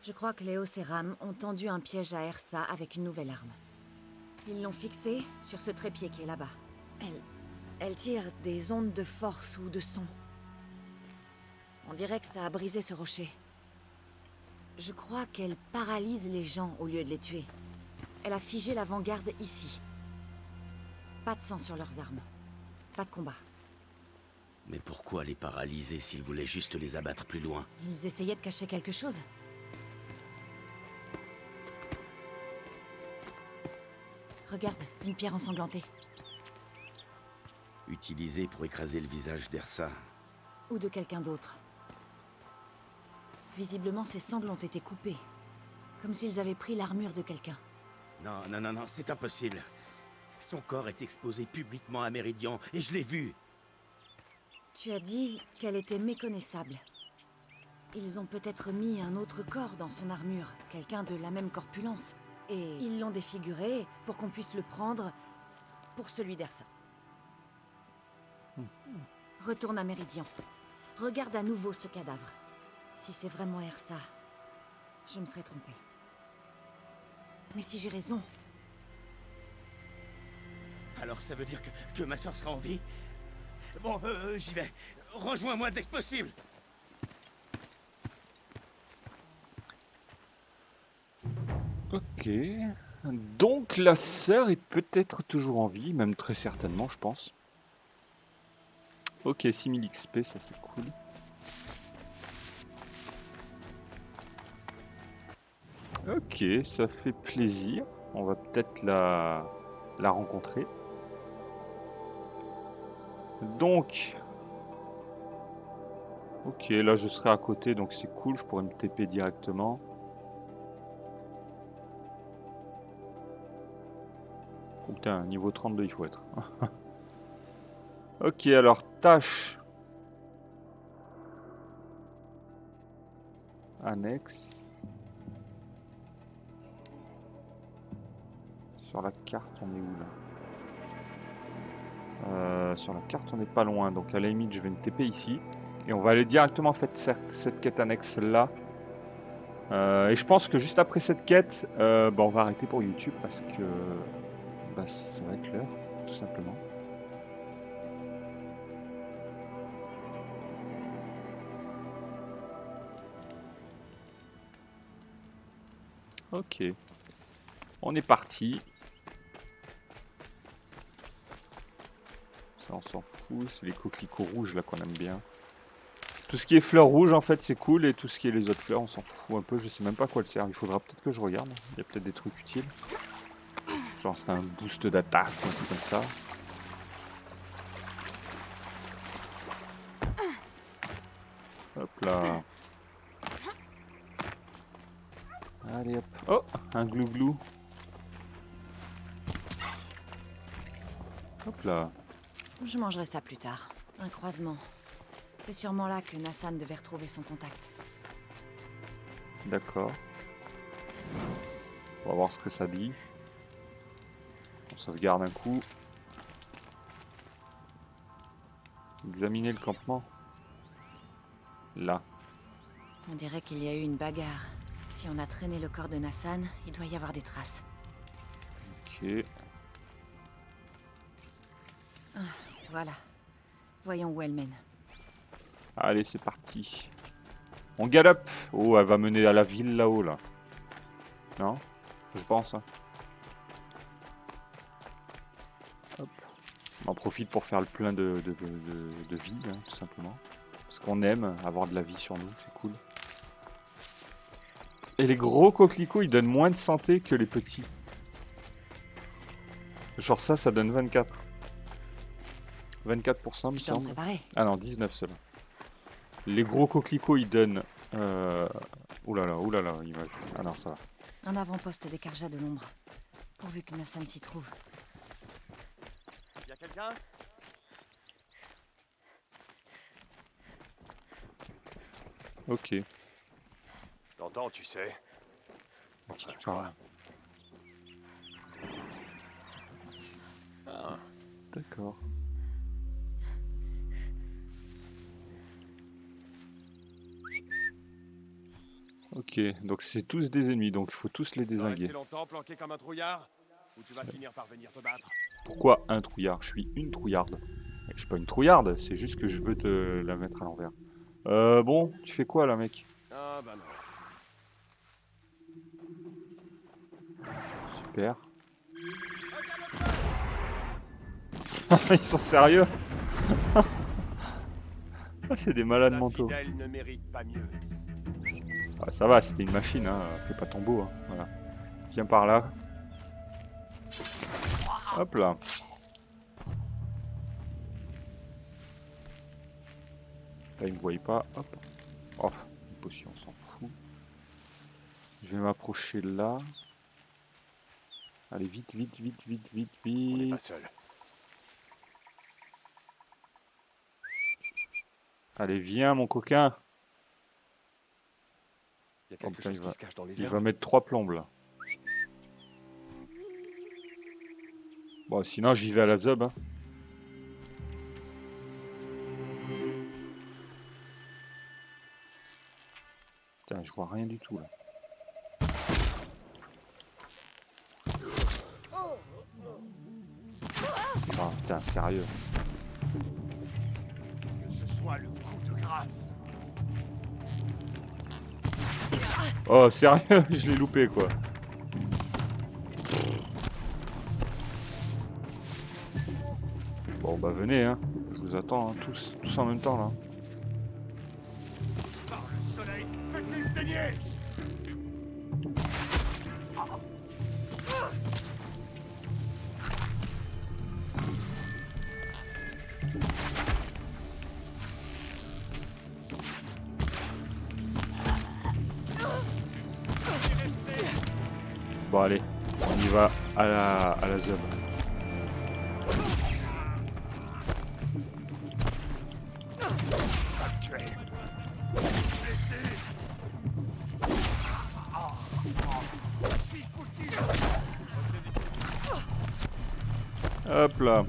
Je crois que Léos et Ram ont tendu un piège à Ersa avec une nouvelle arme. Ils l'ont fixée sur ce trépied qui est là-bas. Elle tire des ondes de force ou de son. On dirait que ça a brisé ce rocher. Je crois qu'elle paralyse les gens au lieu de les tuer. Elle a figé l'avant-garde ici. Pas de sang sur leurs armes. Pas de combat. Mais pourquoi les paralyser s'ils voulaient juste les abattre plus loin? Ils essayaient de cacher quelque chose. Regarde, une pierre ensanglantée. Utilisée pour écraser le visage d'Ersa. Ou de quelqu'un d'autre. Visiblement, ces sangles ont été coupées. Comme s'ils avaient pris l'armure de quelqu'un. Non, non, non, non, c'est impossible. Son corps est exposé publiquement à Méridian, et je l'ai vu. Tu as dit qu'elle était méconnaissable. Ils ont peut-être mis un autre corps dans son armure, quelqu'un de la même corpulence. Et ils l'ont défiguré pour qu'on puisse le prendre pour celui d'Ersa. Retourne à Méridian. Regarde à nouveau ce cadavre. Si c'est vraiment Ersa, je me serais trompée. Mais si j'ai raison... Alors ça veut dire que ma soeur sera en vie? Bon, j'y vais. Rejoins-moi dès que possible. Ok. Donc la sœur est peut-être toujours en vie, même très certainement, je pense. Ok, 6000 XP, ça c'est cool. Ok, ça fait plaisir. On va peut-être la rencontrer. Donc... Ok, là je serai à côté, donc c'est cool, je pourrais me TP directement. Oh, putain, niveau 32 il faut être. Ok, alors tâche. Annexe. Sur la carte, on est où là? Sur la carte, on n'est pas loin. Donc à la limite, je vais me TP ici. Et on va aller directement faire cette quête annexe là. Et je pense que juste après cette quête, on va arrêter pour YouTube parce que ça va être l'heure, tout simplement. Ok. On est parti. Ça, on s'en fout. C'est les coquelicots rouges là qu'on aime bien. Tout ce qui est fleurs rouges en fait c'est cool, et tout ce qui est les autres fleurs on s'en fout un peu. Je sais même pas à quoi elles servent. Il faudra peut-être que je regarde. Il y a peut-être des trucs utiles. Genre c'est un boost d'attaque ou un truc comme ça. Hop là. Allez hop. Oh, un glou-glou. Hop là. Je mangerai ça plus tard. Un croisement. C'est sûrement là que Nassan devait retrouver son contact. D'accord. On va voir ce que ça dit. On sauvegarde un coup. Examiner le campement. Là. On dirait qu'il y a eu une bagarre. Si on a traîné le corps de Nassan, il doit y avoir des traces. Ok. Ah, voilà. Voyons où elle mène. Allez, c'est parti. On galope. Oh, elle va mener à la ville là-haut, là. Non? Je pense. Hein. Hop. On en profite pour faire le plein de vie, hein, tout simplement. Parce qu'on aime avoir de la vie sur nous, c'est cool. Et les gros coquelicots, ils donnent moins de santé que les petits. Genre ça donne 24. 24% me semble. Ah non, 19 seulement. Les gros coquelicots, ils donnent... oulala, il va... Ah non, ça va. Un avant-poste des Carja de l'ombre. Pourvu que Nassan s'y trouve. Y'a quelqu'un? Ok. Je t'entends, tu sais. Qui tu parles? Ah. D'accord. Ok, donc c'est tous des ennemis, donc il faut tous les dézinguer. Longtemps planqué comme un trouillard, ou tu vas finir par venir te battre? Pourquoi un trouillard? Je suis une trouillarde. Je suis pas une trouillarde, c'est juste que je veux te la mettre à l'envers. Bon, tu fais quoi là, mec? Ah bah non. Super. Ils sont sérieux? Ah, c'est des malades mentaux. Ne mérite pas mieux. Ah, ça va, c'était une machine, hein. C'est pas tombeau. Hein. Voilà. Viens par là. Hop là. Là, il me voyait pas. Hop. Oh, une potion, on s'en fout. Je vais m'approcher là. Allez, vite, vite, vite, vite, vite, vite. On est pas seul. Allez, viens, mon coquin. Il y a quelque chose qui se cache dans les il herbes. va mettre 3 plombes là. Bon, sinon j'y vais à la zub. Hein. Putain, je vois rien du tout là. Ah putain, sérieux. Que ce soit le coup de grâce. Oh, sérieux, je l'ai loupé quoi. Bon bah venez hein, je vous attends hein, tous en même temps là. Par le soleil, faites-les saigner. Bon allez, on y va à la zone. Hop là.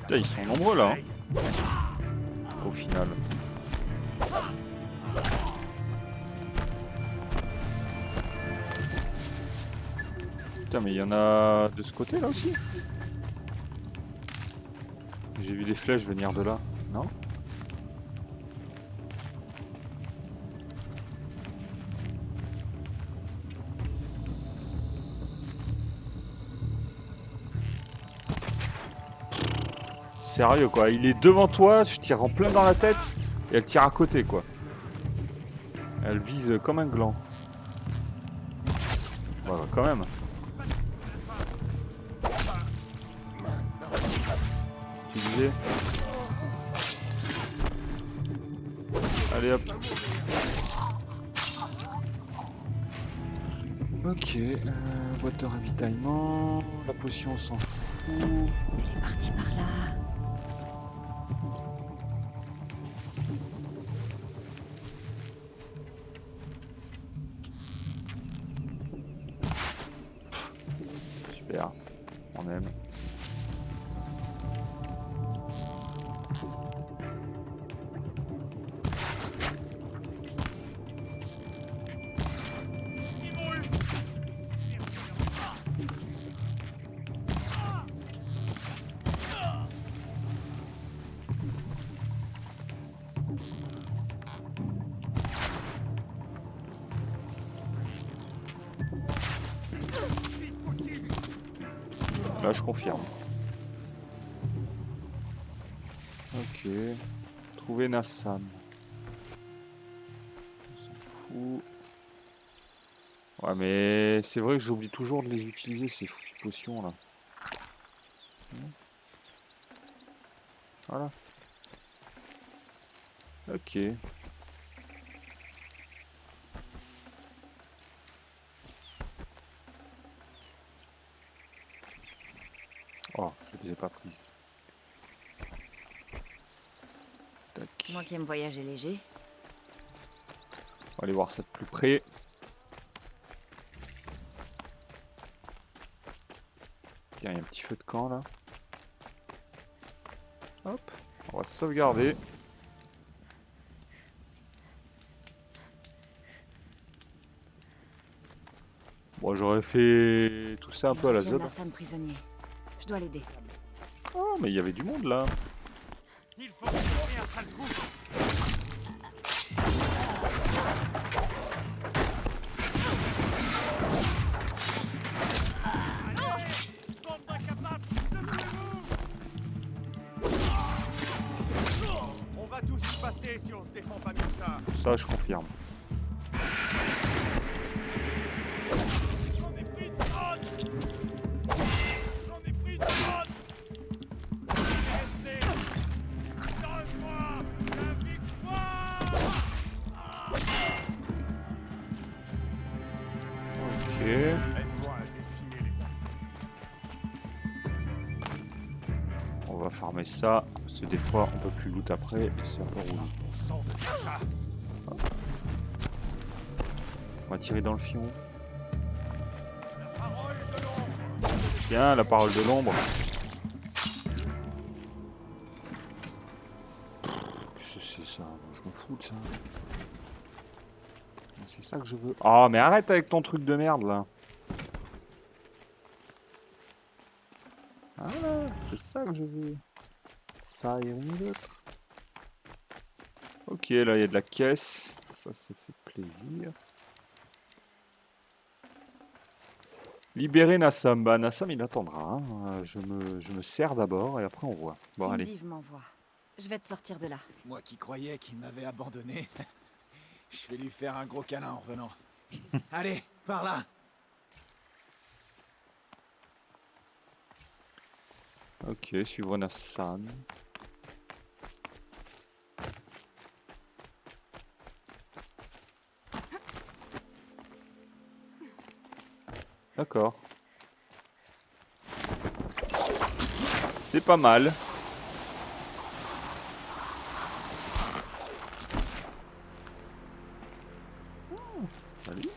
Putain, ils sont nombreux là. Hein. Au final. Putain, mais il y en a de ce côté là aussi. J'ai vu des flèches venir de là, non? Sérieux quoi, il est devant toi, je tire en plein dans la tête et elle tire à côté quoi. Elle vise comme un gland. Voilà, quand même. Utilisé. Allez hop. Ok, boîte de ravitaillement, la potion on s'en fout. Il est parti par là. Super, on aime. Là, je confirme. Ok. Trouver Nassam. On s'en fout. Ouais, mais c'est vrai que j'oublie toujours de les utiliser, ces foutues potions là. Voilà. Ok. Oh, je les ai pas prises. Tac. Moi qui aime voyager léger. On va aller voir ça de plus près. Tiens, il y a un petit feu de camp là. Hop, on va sauvegarder. Bon, j'aurais fait tout ça un peu à la Zod. Nassam prisonnier. Je dois l'aider. Oh, mais il y avait du monde là. Il faut trouver un sale coup. On va tous y passer si on se défend pas mieux que ça. Ça, je confirme. J'en ai pris une tonne. J'en ai pris une tonne. Restez. Donne-moi la victoire. Ok. Laisse-moi dessiner les dames. On va farmer ça. Parce que des fois, on peut plus loot après et c'est un peu roulant. On sent de faire ça. On va tirer dans le fion. La parole de l'ombre. Tiens, la parole de l'ombre. Qu'est-ce que c'est ça? Je m'en fous de ça. C'est ça que je veux. Ah, mais arrête avec ton truc de merde là. Voilà, c'est ça que je veux. Ça et rien d'autre. Ok, là il y a de la caisse. Ça fait plaisir. Libérer Nassam. Bah, Nassam il attendra. Hein. Je me sers d'abord et après on voit. Bon, allez. Vive m'envoie. Je vais te sortir de là. Moi qui croyais qu'il m'avait abandonné, je vais lui faire un gros câlin en revenant. Allez, par là. Ok, suivre Nassam. D'accord. C'est pas mal. Salut.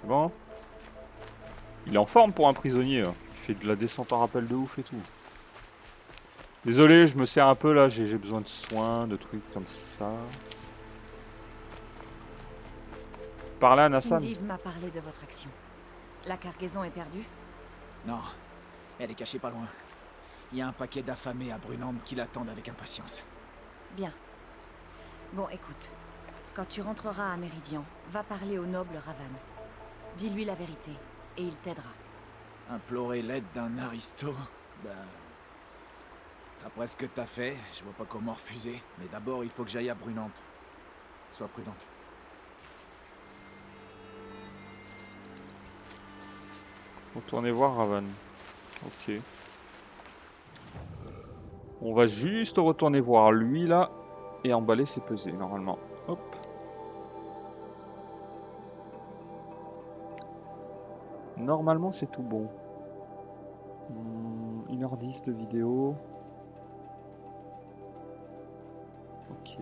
Bon. Il est en forme pour un prisonnier. Hein. Il fait de la descente en rappel de ouf et tout. Désolé, je me sers un peu là. J'ai besoin de soins, de trucs comme ça. Par là, Nassam. Vive m'a parlé de votre action. La cargaison est perdue? Non, elle est cachée pas loin. Il y a un paquet d'affamés à Brunande qui l'attendent avec impatience. Bien. Bon, écoute. Quand tu rentreras à Méridian, va parler au noble Ravan. Dis-lui la vérité, et il t'aidera. Implorer l'aide d'un aristo? Ben... Après ce que t'as fait, je vois pas comment refuser. Mais d'abord, il faut que j'aille à Brunande. Sois prudente. Retournez voir Ravan. Ok. On va juste retourner voir lui là et emballer ses pesées normalement. Hop. Normalement c'est tout bon. 1h10 de vidéo. Ok.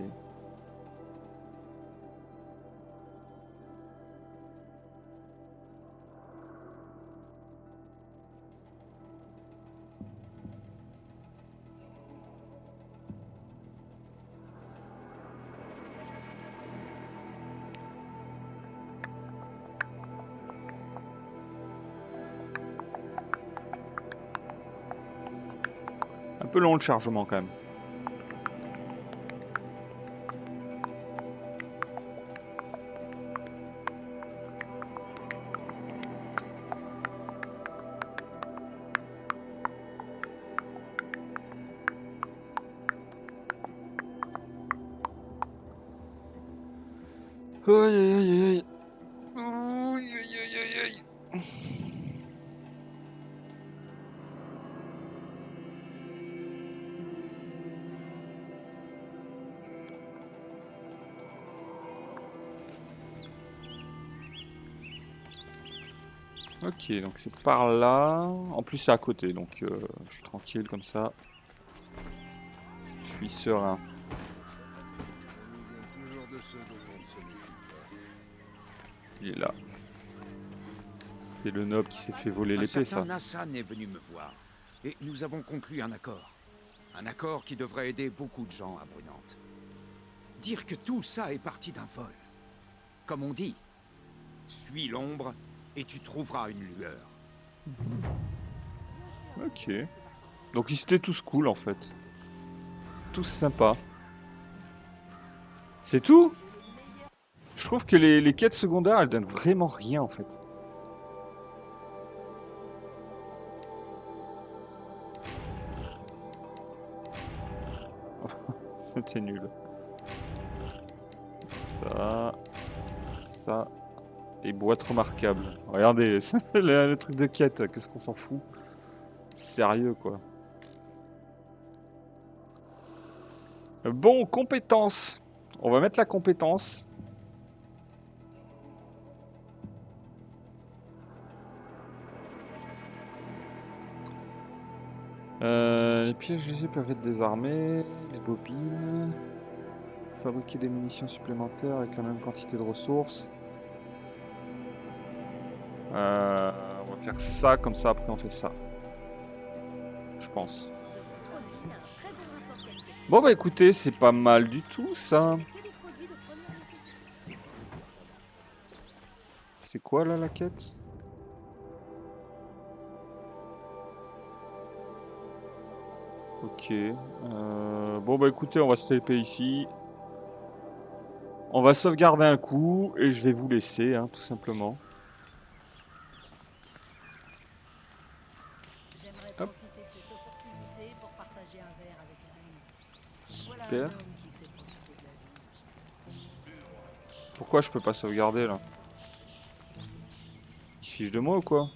Un peu long le chargement quand même. Aïe aïe aïe aïe. Aïe aïe aïe aïe aïe. Ok, donc c'est par là. En plus, c'est à côté, donc je suis tranquille comme ça. Je suis serein. Il est là. C'est le noble qui s'est fait voler l'épée, ça. Nassan est venu me voir, et nous avons conclu un accord. Un accord qui devrait aider beaucoup de gens à Brunante. Dire que tout ça est parti d'un vol. Comme on dit, suis l'ombre et tu trouveras une lueur. Ok. Donc ils étaient tous cool en fait. Tous sympas. C'est tout? Je trouve que les quêtes secondaires, elles donnent vraiment rien en fait. C'était nul. Ça. Et boîte remarquable. Regardez, le truc de quête, qu'est-ce qu'on s'en fout? Sérieux quoi. Bon, compétence. On va mettre la compétence. Les pièges légers peuvent être désarmés. Les bobines. Fabriquer des munitions supplémentaires avec la même quantité de ressources. On va faire ça, comme ça après on fait ça. Je pense. Bon bah écoutez, c'est pas mal du tout ça. C'est quoi là la quête? Ok. Bon bah écoutez, on va se TP ici. On va sauvegarder un coup et je vais vous laisser, hein, tout simplement. Hop. Super. Pourquoi je peux pas sauvegarder là? Il se fiche de moi ou quoi?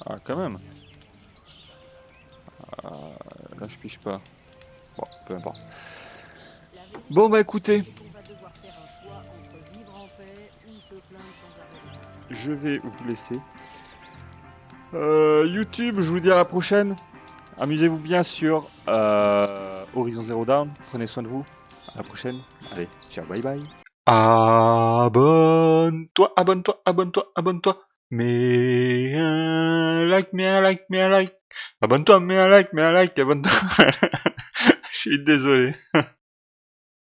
Ah quand même. Là je piche pas. Bon, peu importe. Bon bah écoutez. Je vais vous laisser. YouTube, je vous dis à la prochaine. Amusez-vous bien sur Horizon Zero Dawn. Prenez soin de vous. À la prochaine. Allez, ciao, bye bye. Abonne-toi, abonne-toi, abonne-toi, abonne-toi. Mets un like, mets un like, mets un like. Abonne-toi, mets un like, abonne-toi. Je suis désolé.